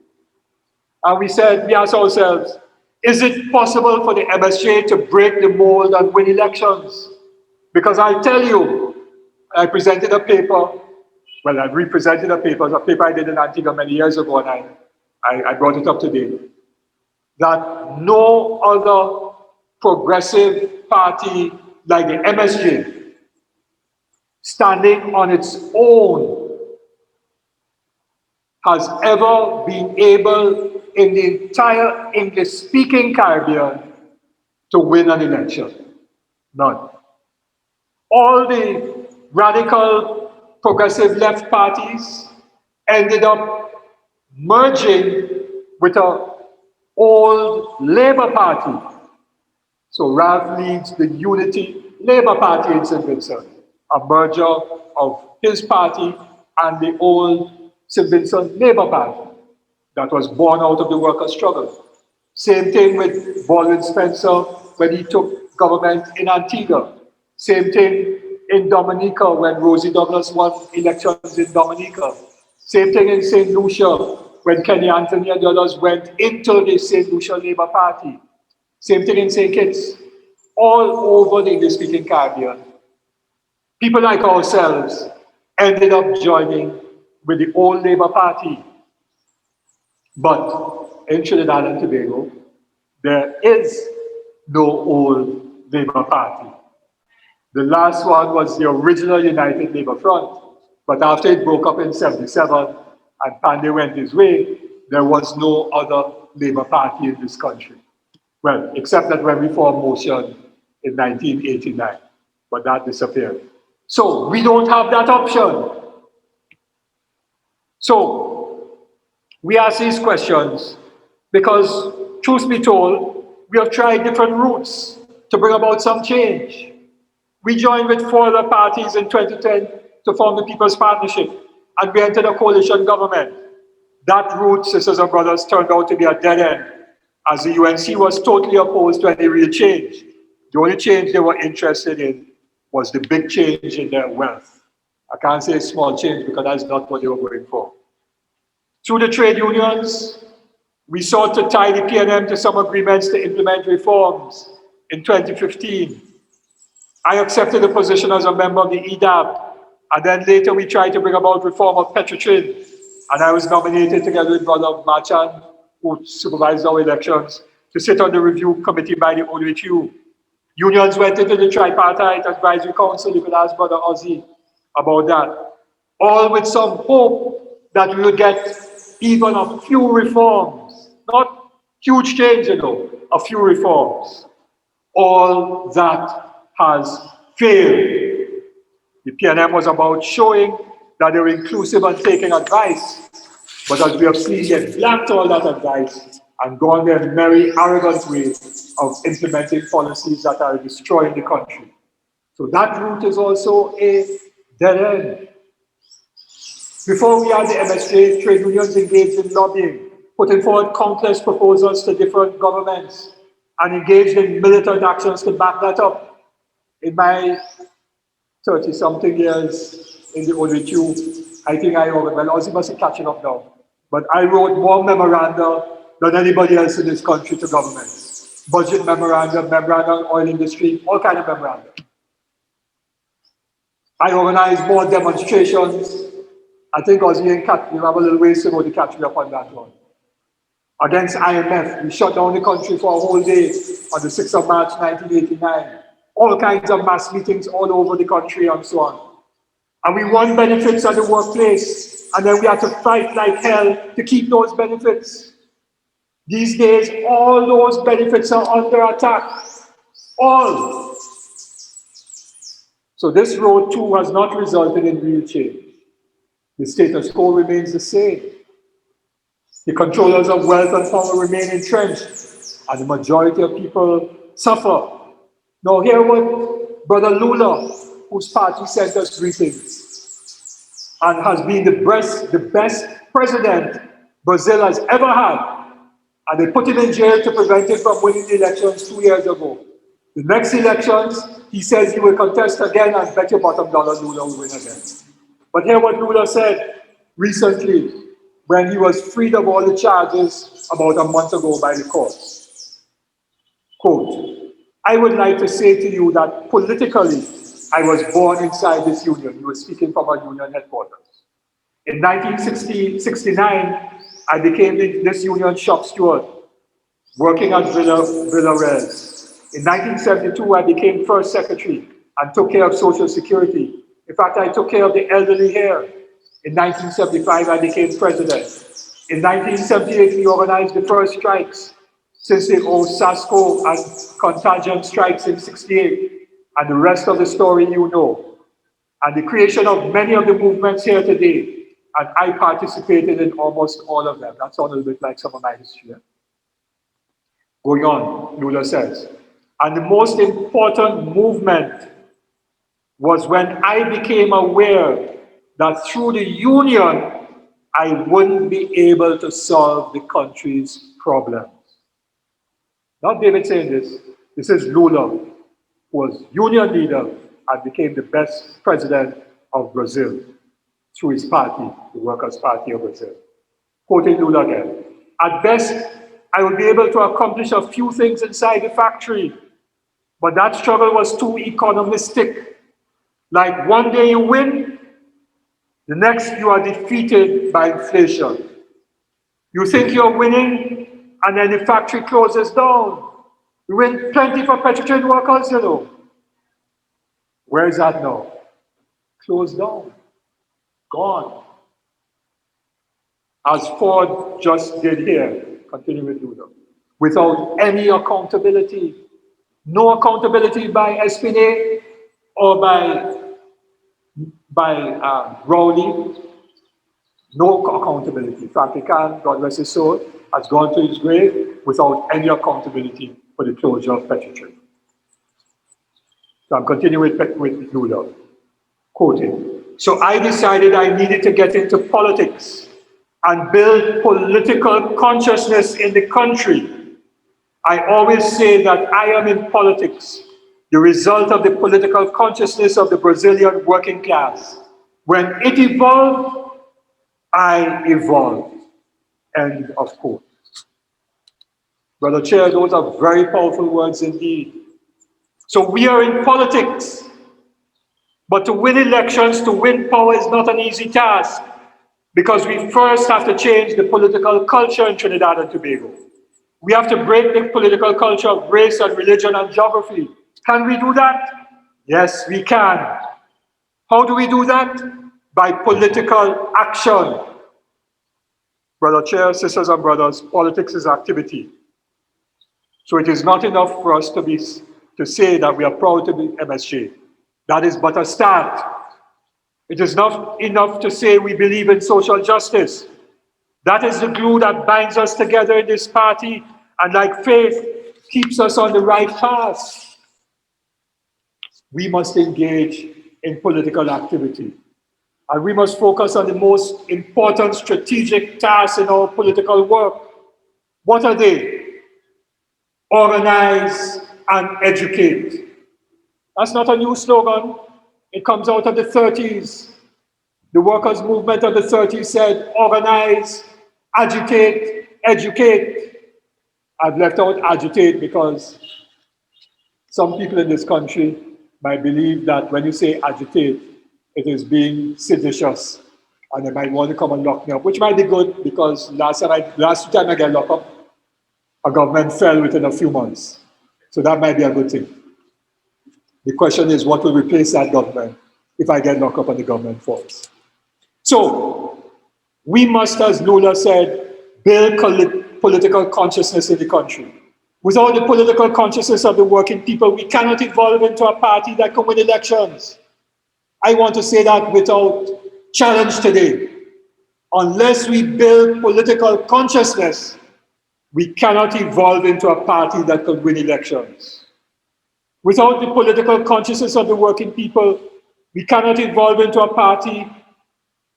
Speaker 1: And we asked ourselves, is it possible for the MSJ to break the mold and win elections? Because I'll tell you, I presented a paper, well, I represented a paper I did in Antigua many years ago, and I brought it up today, that no other progressive party like the MSJ, standing on its own, has ever been able in the entire English-speaking Caribbean to win an election. None. All the radical progressive left parties ended up merging with an old Labour Party. So Rav leads the Unity Labour Party in St. Vincent, a merger of his party and the old St. Vincent Labour Party that was born out of the workers' struggle. Same thing with Baldwin Spencer when he took government in Antigua. Same thing in Dominica when Rosie Douglas won elections in Dominica. Same thing in St. Lucia when Kenny Anthony and the others went into the St. Lucia Labour Party. Same thing in St. Kitts. All over the English-speaking Caribbean, people like ourselves ended up joining with the old Labour Party. But in Trinidad and Tobago, there is no old Labour Party. The last one was the original United Labour Front, but after it broke up in '77 and Pandey went his way, there was no other Labour Party in this country. Well, except that when we formed Motion in 1989, but that disappeared. So we don't have that option. So we ask these questions because, truth be told, we have tried different routes to bring about some change. We joined with 4 other parties in 2010 to form the People's Partnership, and we entered a coalition government. That route, sisters and brothers, turned out to be a dead end, as the UNC was totally opposed to any real change. The only change they were interested in was the big change in their wealth. I can't say small change because that's not what they were going for. Through the trade unions, we sought to tie the PNM to some agreements to implement reforms in 2015. I accepted the position as a member of the EDAB, and then later we tried to bring about reform of Petrotrin, and I was nominated together with Brother Machan, who supervised our elections, to sit on the review committee by the ODQ. Unions went into the Tripartite Advisory Council. You could ask Brother Ozzy about that. All with some hope that we would get even a few reforms, not Huge change, a few reforms. All that has failed. The PNM was about showing that they were inclusive and taking advice. But as we have seen, they blanked all that advice and gone their merry, arrogant way of implementing policies that are destroying the country. So that route is also a dead end. Before we had the MSA, trade unions engaged in lobbying, putting forward countless proposals to different governments, and engaged in militant actions to back that up. In my 30-something years in the ODQ, I think Ozzy must be catching up now, but I wrote more memoranda than anybody else in this country to governments. Budget memorandum, memorandum on oil industry, all kinds of memoranda. I organized more demonstrations. I think Ozzy and Kat, you have a little ways to go to catch me up on that one. Against IMF, we shut down the country for a whole day on the 6th of March 1989. All kinds of mass meetings all over the country and so on. And we won benefits at the workplace, and then we had to fight like hell to keep those benefits. These days, all those benefits are under attack. All. So this road too has not resulted in real change. The status quo remains the same. The controllers of wealth and power remain entrenched, and the majority of people suffer. Now hear what Brother Lula, whose party sent us greetings, and has been the best president Brazil has ever had, and they put him in jail to prevent him from winning the elections 2 years ago. The next elections, he says he will contest again, and bet your bottom dollar Lula will win again. But hear what Lula said recently when he was freed of all the charges about a month ago by the courts. Quote, I would like to say to you that politically, I was born inside this union. He was speaking from our union headquarters. In 1969, I became this union shop steward, working at Villa Res. In 1972, I became first secretary and took care of Social Security. In fact, I took care of the elderly here. In 1975, I became president. In 1978, we organized the first strikes since the old SASCO and Contagion strikes in 68. And the rest of the story you know. And the creation of many of the movements here today. And I participated in almost all of them. That sounds a little bit like some of my history. Going on, Lula says. And the most important movement was when I became aware that through the union, I wouldn't be able to solve the country's problems. Not David saying this. This is Lula, who was union leader and became the best president of Brazil through his party, the Workers' Party of Brazil. Quoting Lula again, at best, I would be able to accomplish a few things inside the factory, but that struggle was too economistic. Like one day you win, the next you are defeated by inflation. You think you're winning, and then the factory closes down. You win plenty for petroleum workers, Where is that now? Closed down. Gone. As Ford just did here, continue with Lula, without any accountability. No accountability by Espinay or by Rowley. No accountability. Frankie Khan, God rest his soul, has gone to his grave without any accountability for the closure of Petrotrade. So I'm continuing with Lula, quoting. So I decided I needed to get into politics and build political consciousness in the country. I always say that I am in politics, the result of the political consciousness of the Brazilian working class. When it evolved, I evolved. End of quote. Brother Chair, those are very powerful words indeed. So we are in politics, but to win elections, to win power is not an easy task, because we first have to change the political culture in Trinidad and Tobago. We have to break the political culture of race and religion and geography. Can we do that? Yes, we can. How do we do that? By political action. Brother Chair, sisters and brothers, politics is activity. So it is not enough for us to say that we are proud to be MSJ. That is but a start. It is not enough to say we believe in social justice. That is the glue that binds us together in this party and, like faith, keeps us on the right path. We must engage in political activity. And we must focus on the most important strategic tasks in our political work. What are they? Organize and educate. That's not a new slogan. It comes out of the 30s. The workers' movement of the 30s said, organize, agitate, educate. I've left out agitate because some people in this country might believe that when you say agitate, it is being seditious, and they might want to come and lock me up, which might be good because last time I got locked up, a government fell within a few months. So that might be a good thing. The question is, what will replace that government if I get locked up and the government falls? So we must, as Lula said, build political consciousness in the country. Without the political consciousness of the working people, we cannot evolve into a party that can win elections. I want to say that without challenge today. Unless we build political consciousness, we cannot evolve into a party that can win elections. Without the political consciousness of the working people, we cannot evolve into a party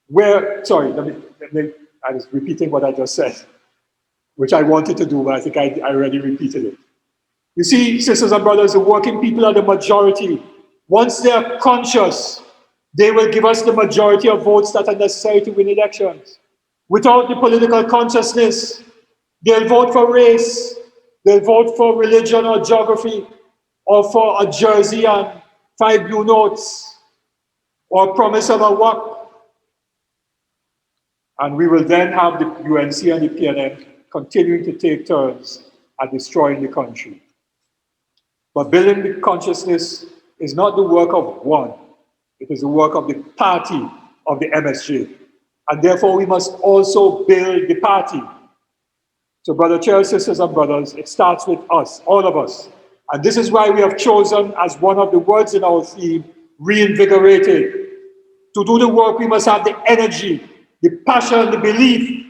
Speaker 1: where, sorry, I was repeating what I just said, which I wanted to do, but I think I already repeated it. You see, sisters and brothers, the working people are the majority. Once they are conscious, they will give us the majority of votes that are necessary to win elections. Without the political consciousness, they'll vote for race, they'll vote for religion or geography, or for a jersey and 5 blue notes, or promise of a work. And we will then have the UNC and the PNM continuing to take turns at destroying the country. But building the consciousness is not the work of one. It is the work of the party of the MSJ. And therefore, we must also build the party. So, brother chair, sisters and brothers, it starts with us, all of us. And this is why we have chosen as one of the words in our theme, reinvigorated. To do the work, we must have the energy, the passion, the belief,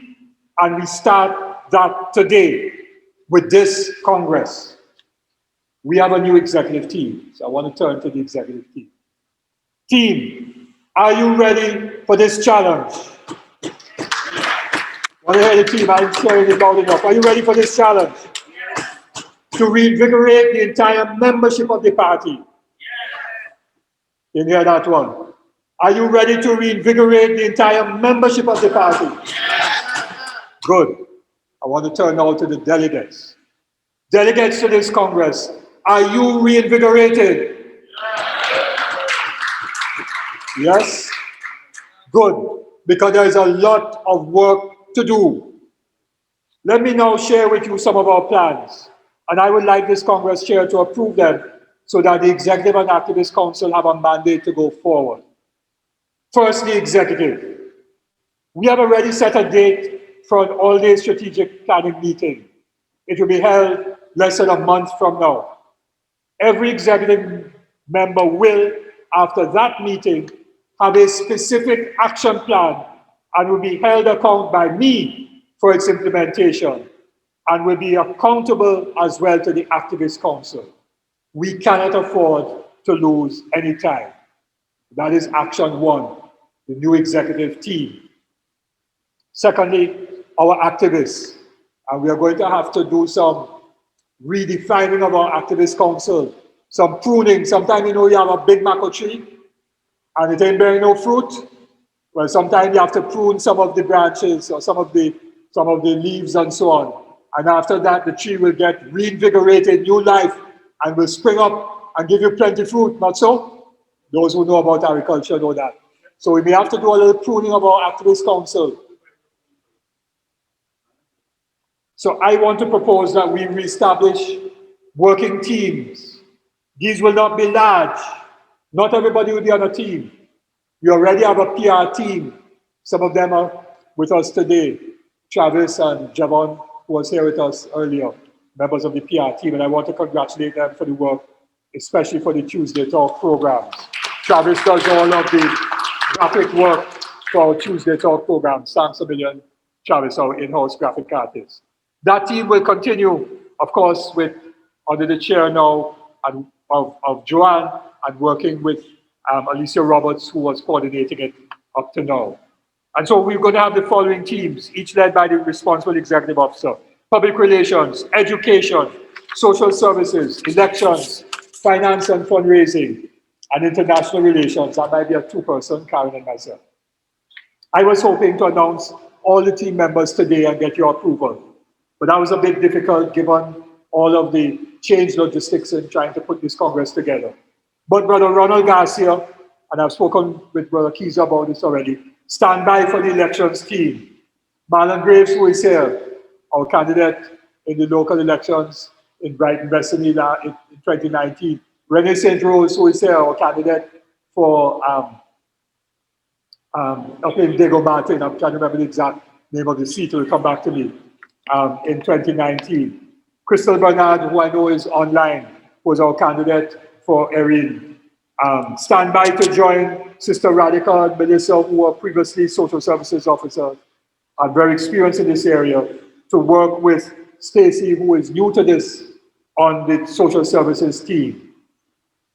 Speaker 1: and we start that today with this Congress. We have a new executive team, so I want to turn to the executive team. Team, are you ready for this challenge? I want to hear the team, I'm sharing it loud enough. Are you ready for this challenge? To reinvigorate the entire membership of the party. Didn't hear that one. Are you ready to reinvigorate the entire membership of the party? Good. I want to turn now to the delegates. Delegates to this Congress, are you reinvigorated? Yes? Good. Because there is a lot of work to do. Let me now share with you some of our plans. And I would like this Congress chair to approve them so that the Executive and Activist Council have a mandate to go forward. First, the executive. We have already set a date for an all-day strategic planning meeting. It will be held less than a month from now. Every executive member will, after that meeting, have a specific action plan and will be held accountable by me for its implementation and will be accountable as well to the Activist Council. We cannot afford to lose any time. That is action one, the new executive team. Secondly, our activists. And we are going to have to do some redefining of our Activist Council, some pruning. Sometimes, you have a big mango tree and it ain't bearing no fruit. Well, sometimes you have to prune some of the branches or some of the leaves and so on. And after that, the tree will get reinvigorated, new life, and will spring up and give you plenty fruit, not so? Those who know about agriculture know that. So we may have to do a little pruning of our Activist Council. So I want to propose that we reestablish working teams. These will not be large. Not everybody will be on a team. We already have a PR team. Some of them are with us today. Travis and Javon, who was here with us earlier. members of the PR team, and I want to congratulate them for the work, especially for the Tuesday Talk programs. Travis does all of the graphic work for our Tuesday Talk programs. Thanks a million, Travis, our in-house graphic artist. That team will continue, of course, with under the chair now of Joanne and working with Alicia Roberts, who was coordinating it up to now. And so we're going to have the following teams, each led by the responsible executive officer: public relations, education, social services, elections, finance and fundraising, and international relations. That might be a two-person, Karen and myself. I was hoping to announce all the team members today and get your approval, but that was a bit difficult given all of the change logistics in trying to put this Congress together. But Brother Ronald Garcia, and I've spoken with Brother Keyser about this already, stand by for the elections team. Marlon Graves, who is here, our candidate in the local elections in Brighton, West in 2019. Rene St. Rose, who is here, our candidate for up in Diego Martin. I'm trying to remember the exact name of the seat, it will come back to me, in 2019. Crystal Bernard, who I know is online, was our candidate for Erin. Stand by to join Sister Radica and Melissa, who were previously social services officers and very experienced in this area, to work with Stacy, who is new to this, on the social services team.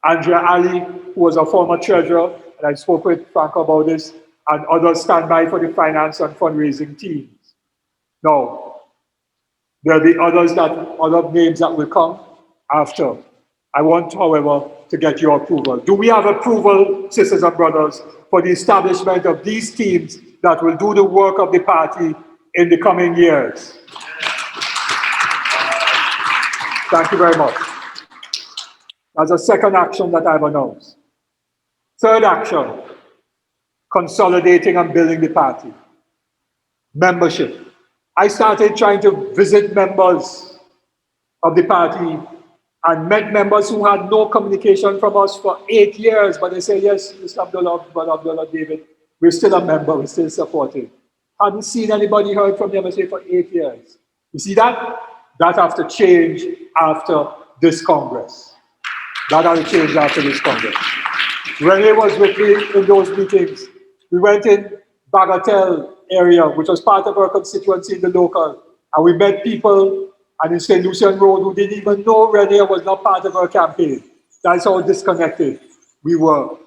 Speaker 1: Andrea Ali, who was a former treasurer, and I spoke with Frank about this, and others stand by for the finance and fundraising teams. Now, there'll be other names that will come after. I want, however, to get your approval. Do we have approval, sisters and brothers, for the establishment of these teams that will do the work of the party in the coming years? Thank you very much. That's a second action that I've announced. Third action, consolidating and building the party. Membership. I started trying to visit members of the party and met members who had no communication from us for 8 years, but they say, yes, Mr. Abdullah, Brother Abdullah, David, we're still a member, we're still supporting. Hadn't seen anybody heard from them, I say, for 8 years. You see that? That has to change after this Congress. That has to change after this Congress. Rene was with me in those meetings. We went in Bagatelle area, which was part of our constituency in the local, and we met people and in St. Lucian Road who didn't even know Rene was not part of our campaign. That's how disconnected we were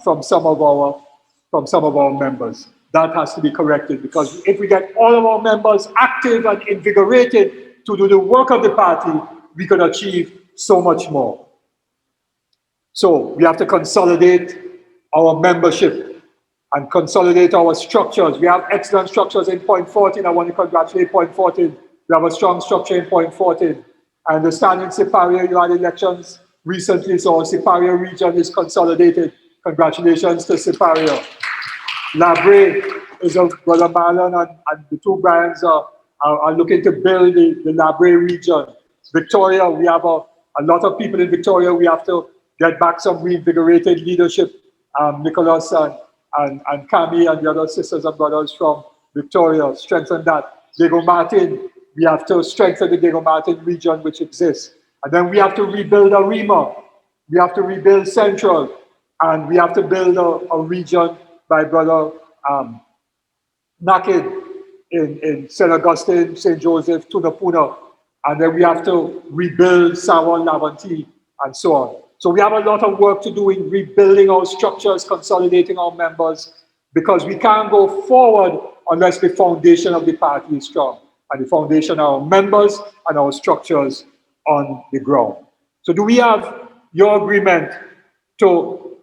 Speaker 1: from some of our members. That has to be corrected, because if we get all of our members active and invigorated to do the work of the party, we can achieve so much more. So we have to consolidate our membership and consolidate our structures. We have excellent structures in Point 14. I want to congratulate Point 14. We have a strong structure in Point 14. I understand in Siparia you had elections recently, so our Siparia region is consolidated. Congratulations to Siparia. Labre is a Brother Marlon and the two Bryans are looking to build the Labre region. Victoria, we have a lot of people in Victoria. We have to get back some reinvigorated leadership. Nicholas and Cami and the other sisters and brothers from Victoria, strengthen that. Diego Martin, we have to strengthen the Diego Martin region which exists. And then we have to rebuild Arima. We have to rebuild Central. And we have to build a region by Brother Nakid in St. Augustine, St. Joseph, Tunapuna. And then we have to rebuild Sawan, Lavanti, and so on. So we have a lot of work to do in rebuilding our structures, consolidating our members, because we can't go forward unless the foundation of the party is strong. And the foundation are our members and our structures on the ground. So do we have your agreement to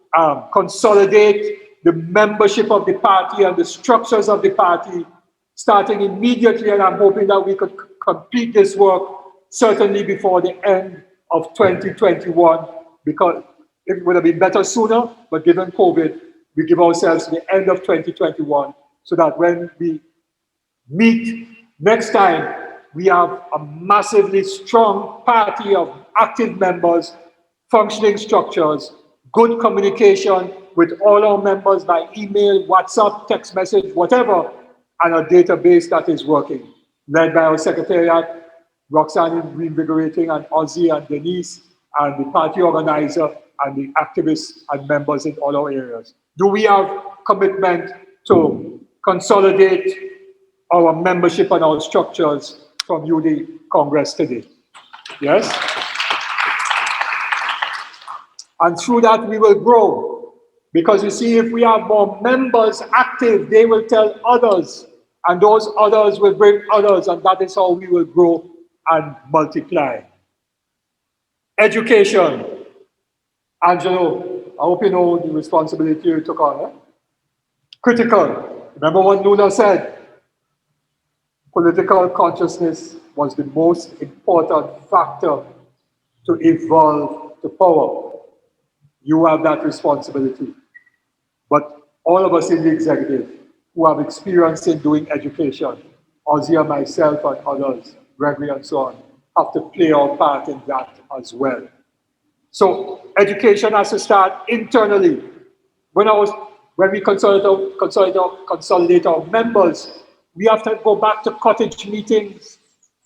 Speaker 1: consolidate the membership of the party and the structures of the party starting immediately? And I'm hoping that we could complete this work certainly before the end of 2021, because it would have been better sooner, but given COVID, we give ourselves the end of 2021 so that when we meet next time, we have a massively strong party of active members, functioning structures, good communication with all our members by email, WhatsApp, text message, whatever, and a database that is working, led by our secretariat Roxanne in reinvigorating, and Ozzy and Denise, and the party organizer, and the activists and members in all our areas? Do we have commitment to consolidate our membership and our structures from UD Congress today? Yes? And through that, we will grow. Because you see, if we have more members active, they will tell others, and those others will bring others, and that is how we will grow and multiply. Education. Angelo, I hope you know the responsibility you took on. Critical. Remember what Luna said? Political consciousness was the most important factor to evolve to power. You have that responsibility. But all of us in the executive who have experience in doing education, Ozzy and myself and others, Gregory and so on, have to play our part in that as well. So education has to start internally. When we consolidate our members, we have to go back to cottage meetings.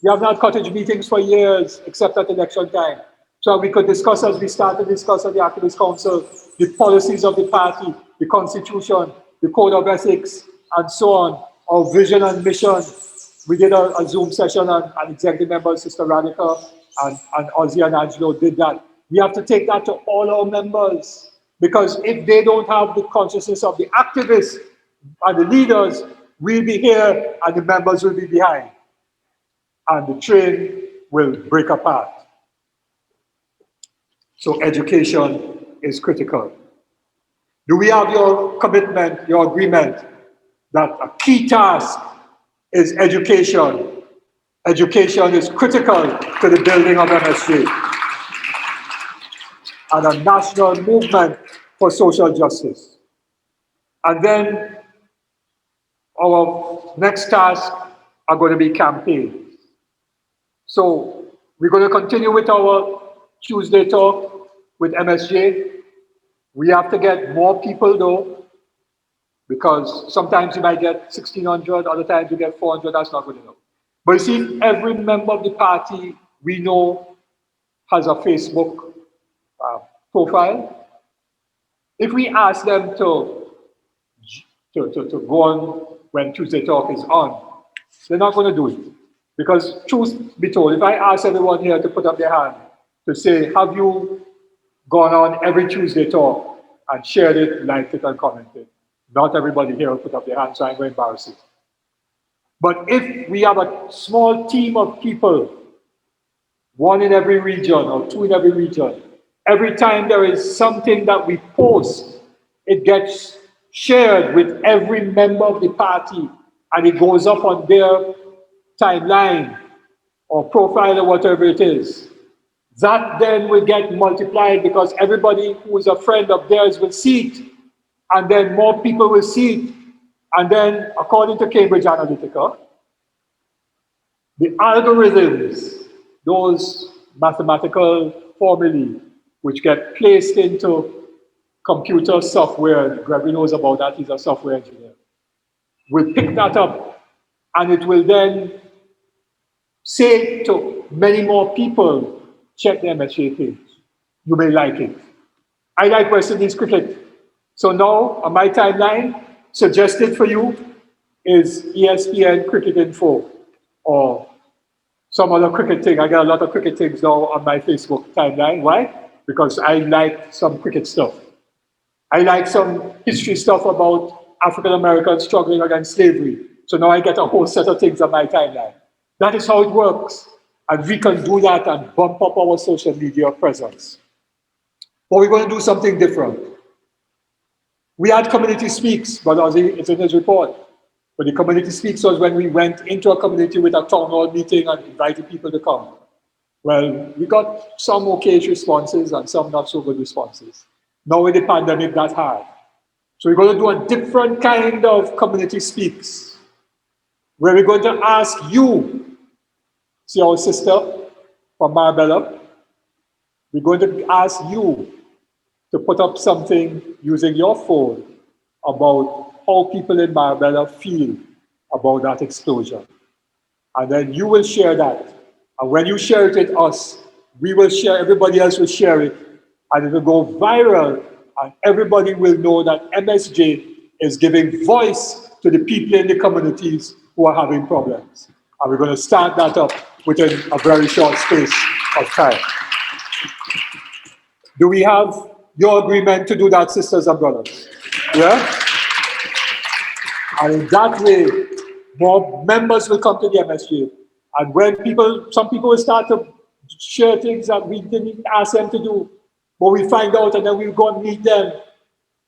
Speaker 1: We have not had cottage meetings for years, except at election time. So we could discuss, as we started to discuss at the Activist Council, the policies of the party, the constitution, the code of ethics, and so on, our vision and mission. We did a Zoom session, and executive members, Sister Radhika and Ozzy and Angelo did that. We have to take that to all our members, because if they don't have the consciousness of the activists and the leaders, we'll be here and the members will be behind. And the train will break apart. So education is critical. Do we have your commitment, your agreement that a key task is education? Education is critical to the building of MSJ and a national movement for social justice. And then our next task are going to be campaigns. So we're going to continue with our Tuesday talk with MSJ. We have to get more people though, because sometimes you might get 1,600, other times you get 400, that's not good enough. But you see, every member of the party we know has a Facebook profile. If we ask them to go on when Tuesday Talk is on, they're not going to do it. Because truth be told, if I ask everyone here to put up their hand to say, have you gone on every Tuesday Talk and shared it, liked it, and commented? Not everybody here will put up their hand, so I'm going to embarrass it. But if we have a small team of people, one in every region or two in every region, every time there is something that we post, it gets shared with every member of the party, and it goes up on their timeline or profile or whatever it is. That then will get multiplied, because everybody who is a friend of theirs will see it, and then more people will see it. And then, according to Cambridge Analytica, the algorithms, those mathematical formulae which get placed into computer software, Gregory knows about that, he's a software engineer, will pick that up, and it will then say to many more people, check the MSJ page. You may like it. I like West Indies cricket. So now, on my timeline, suggested for you is ESPN Cricket Info or some other cricket thing. I got a lot of cricket things now on my Facebook timeline. Why? Because I like some cricket stuff. I like some history stuff about African Americans struggling against slavery. So now I get a whole set of things on my timeline. That is how it works. And we can do that and bump up our social media presence. But we're going to do something different. We had Community Speaks, but it's in his report. But the Community Speaks was when we went into a community with a town hall meeting and invited people to come. Well, we got some okay responses and some not so good responses. Now with the pandemic, that's hard. So we're going to do a different kind of Community Speaks, where we're going to ask you, see our sister from Marbella, we're going to ask you to put up something using your phone about how people in Marbella feel about that explosion. And then you will share that. And when you share it with us, we will share, everybody else will share it, and it will go viral, and everybody will know that MSJ is giving voice to the people in the communities who are having problems. And we're going to start that up within a very short space of time. Do we have your agreement to do that, sisters and brothers? Yeah? And in that way, more members will come to the MSJ. And when some people will start to share things that we didn't ask them to do, but we find out and then we'll go and meet them.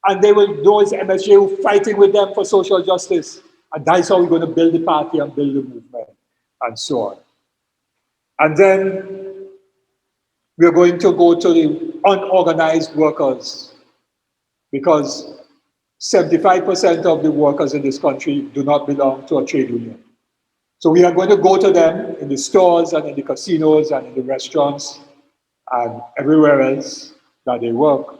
Speaker 1: And they will know it's MSJ who fighting with them for social justice. And that's how we're going to build the party and build the movement and so on. And then we're going to go to the unorganized workers, because 75% of the workers in this country do not belong to a trade union. So we are going to go to them in the stores and in the casinos and in the restaurants and everywhere else that they work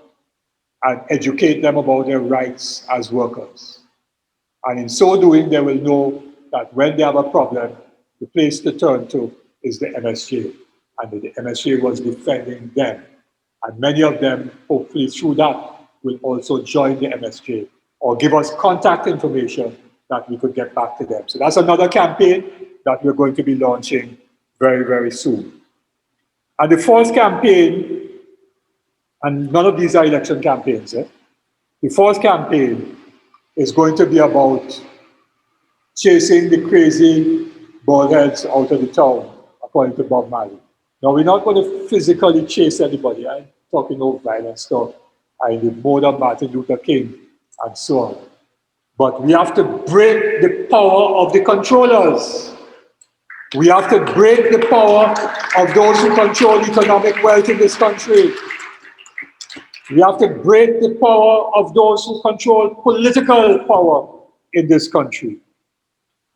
Speaker 1: and educate them about their rights as workers. And in so doing, they will know that when they have a problem, the place to turn to is the MSJ, and the MSJ was defending them. And many of them, hopefully through that, will also join the MSJ or give us contact information that we could get back to them. So that's another campaign that we're going to be launching very, very soon. And the fourth campaign, and none of these are election campaigns, the fourth campaign is going to be about chasing the crazy bald heads out of the town, according to Bob Marley. Now, we're not going to physically chase anybody. I'm talking of violence stuff, and the mode of Martin Luther King, and so on. But we have to break the power of the controllers. We have to break the power of those who control economic wealth in this country. We have to break the power of those who control political power in this country.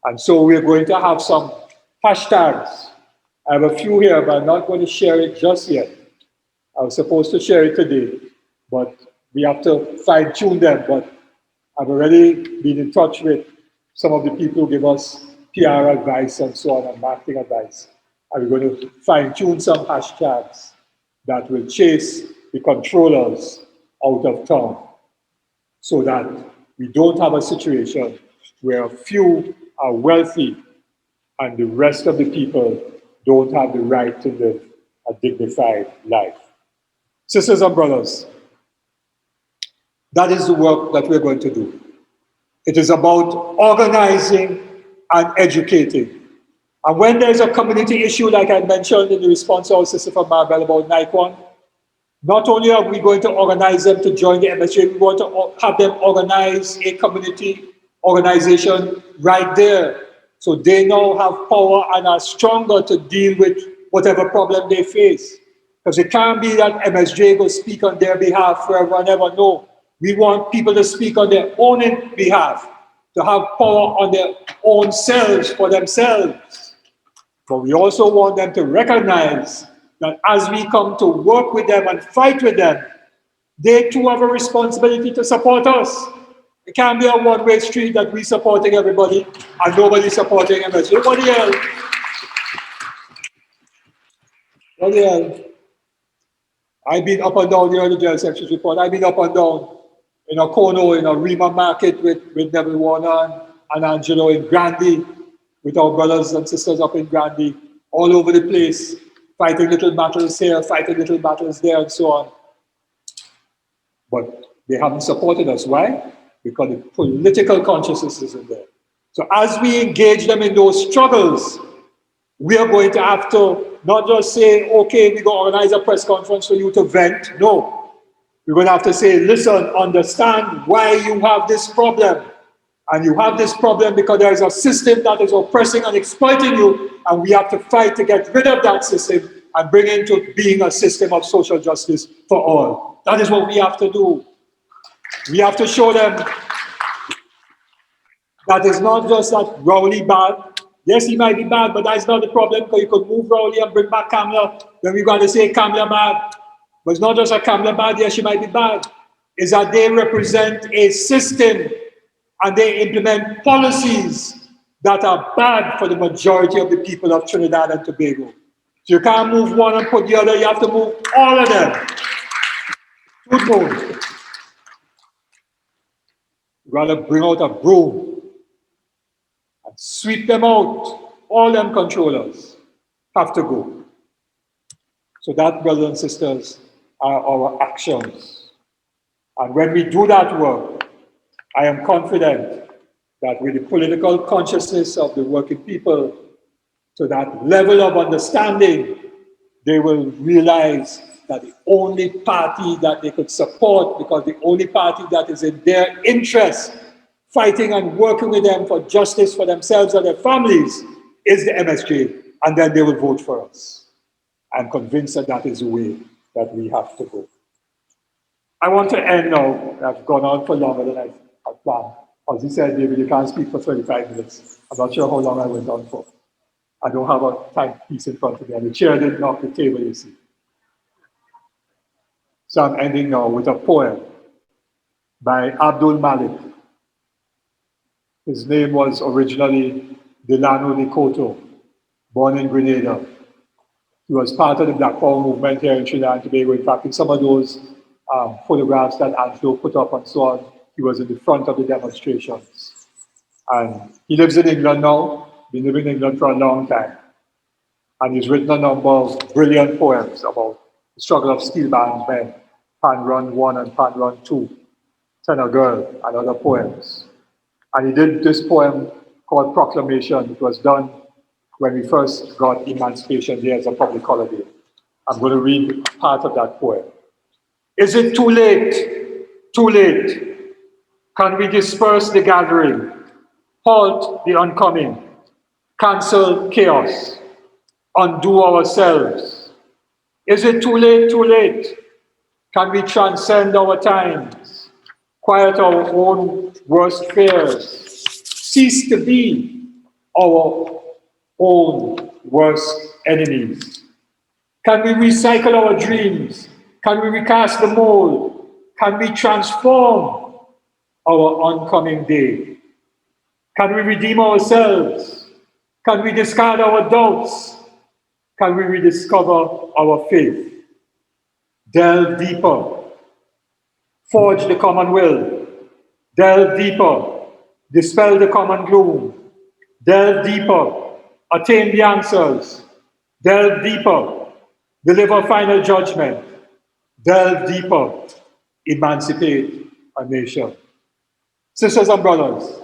Speaker 1: And so we're going to have some hashtags. I have a few here, but I'm not going to share it just yet. I was supposed to share it today, but we have to fine-tune them. But I've already been in touch with some of the people who give us PR advice and so on, and marketing advice. And we're going to fine-tune some hashtags that will chase the controllers out of town, so that we don't have a situation where a few are wealthy and the rest of the people don't have the right to live a dignified life. Sisters and brothers, that is the work that we're going to do. It is about organizing and educating. And when there's a community issue, like I mentioned in the response to our sister from Marbella about Nikon, not only are we going to organize them to join the MSJ, we want to have them organize a community organization right there, so they now have power and are stronger to deal with whatever problem they face. Because it can't be that MSJ will speak on their behalf forever and ever. No, we want people to speak on their own behalf, to have power on their own selves for themselves. But we also want them to recognize that as we come to work with them and fight with them, they too have a responsibility to support us. It can't be a one-way street that we're supporting everybody and nobody supporting MSJ. Nobody else. Nobody else. I've been up and down here in the General Secretary's report. I've been up and down in a Kono, in a Rima market with Neville Warner and Angelo in Grandy, with our brothers and sisters up in Grandy, all over the place, fighting little battles here, fighting little battles there, and so on. But they haven't supported us. Why? Because the political consciousness isn't there. So as we engage them in those struggles, we are going to have to not just say, okay, we're going to organize a press conference for you to vent. No. We're going to have to say, listen, understand why you have this problem. And you have this problem because there is a system that is oppressing and exploiting you, and we have to fight to get rid of that system and bring it into being a system of social justice for all. That is what we have to do. We have to show them that it's not just that Rowley bad. Yes, he might be bad, but that's not the problem, because you could move Rowley and bring back Kamla. Then we're going to say Kamla bad. But it's not just that Kamla bad, yes, she might be bad. It's that they represent a system and they implement policies that are bad for the majority of the people of Trinidad and Tobago. So you can't move one and put the other, you have to move all of them. Good move. You gotta bring out a broom and sweep them out. All them controllers have to go. So that, brothers and sisters, are our actions. And when we do that work, I am confident that with the political consciousness of the working people to that level of understanding, they will realize that the only party that they could support, because the only party that is in their interest, fighting and working with them for justice for themselves and their families, is the MSJ, and then they will vote for us. I'm convinced that that is the way that we have to go. I want to end now. I've gone on for longer than I had planned. As he said, David, you can't speak for 25 minutes. I'm not sure how long I went on for. I don't have a timepiece in front of me, and the chair didn't knock the table, you see. So I'm ending now with a poem by Abdulah. His name was originally Delano Nicoto, born in Grenada. He was part of the Black Power movement here in Trinidad and Tobago. In fact, in some of those photographs that Angelo put up and so on, he was in the front of the demonstrations. And he lives in England now, been living in England for a long time. And he's written a number of brilliant poems about the struggle of steel band men, Pan Run 1 and Pan Run 2, Tenor Girl, and other poems. And he did this poem called Proclamation. It was done when we first got Emancipation Day as a public holiday. I'm going to read part of that poem. Is it too late? Too late. Can we disperse the gathering, halt the oncoming, cancel chaos, undo ourselves? Is it too late? Too late. Can we transcend our times, quiet our own worst fears, cease to be our own worst enemies? Can we recycle our dreams? Can we recast the mold? Can we transform our oncoming day? Can we redeem ourselves? Can we discard our doubts? Can we rediscover our faith? Delve deeper, forge the common will. Delve deeper, dispel the common gloom. Delve deeper, attain the answers. Delve deeper, deliver final judgment. Delve deeper, emancipate a nation. Sisters and brothers,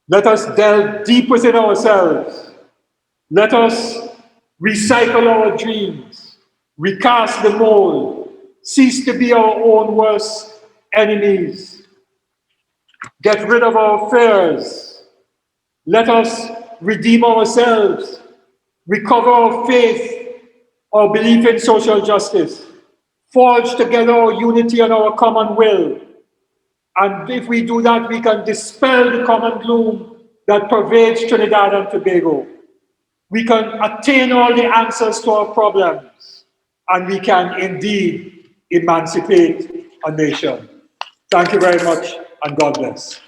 Speaker 1: let us delve deep within ourselves. Let us recycle our dreams, recast the mold, cease to be our own worst enemies. Get rid of our fears. Let us redeem ourselves, recover our faith, our belief in social justice, forge together our unity and our common will. And if we do that, we can dispel the common gloom that pervades Trinidad and Tobago. We can attain all the answers to our problems, and we can indeed emancipate a nation. Thank you very much, and God bless.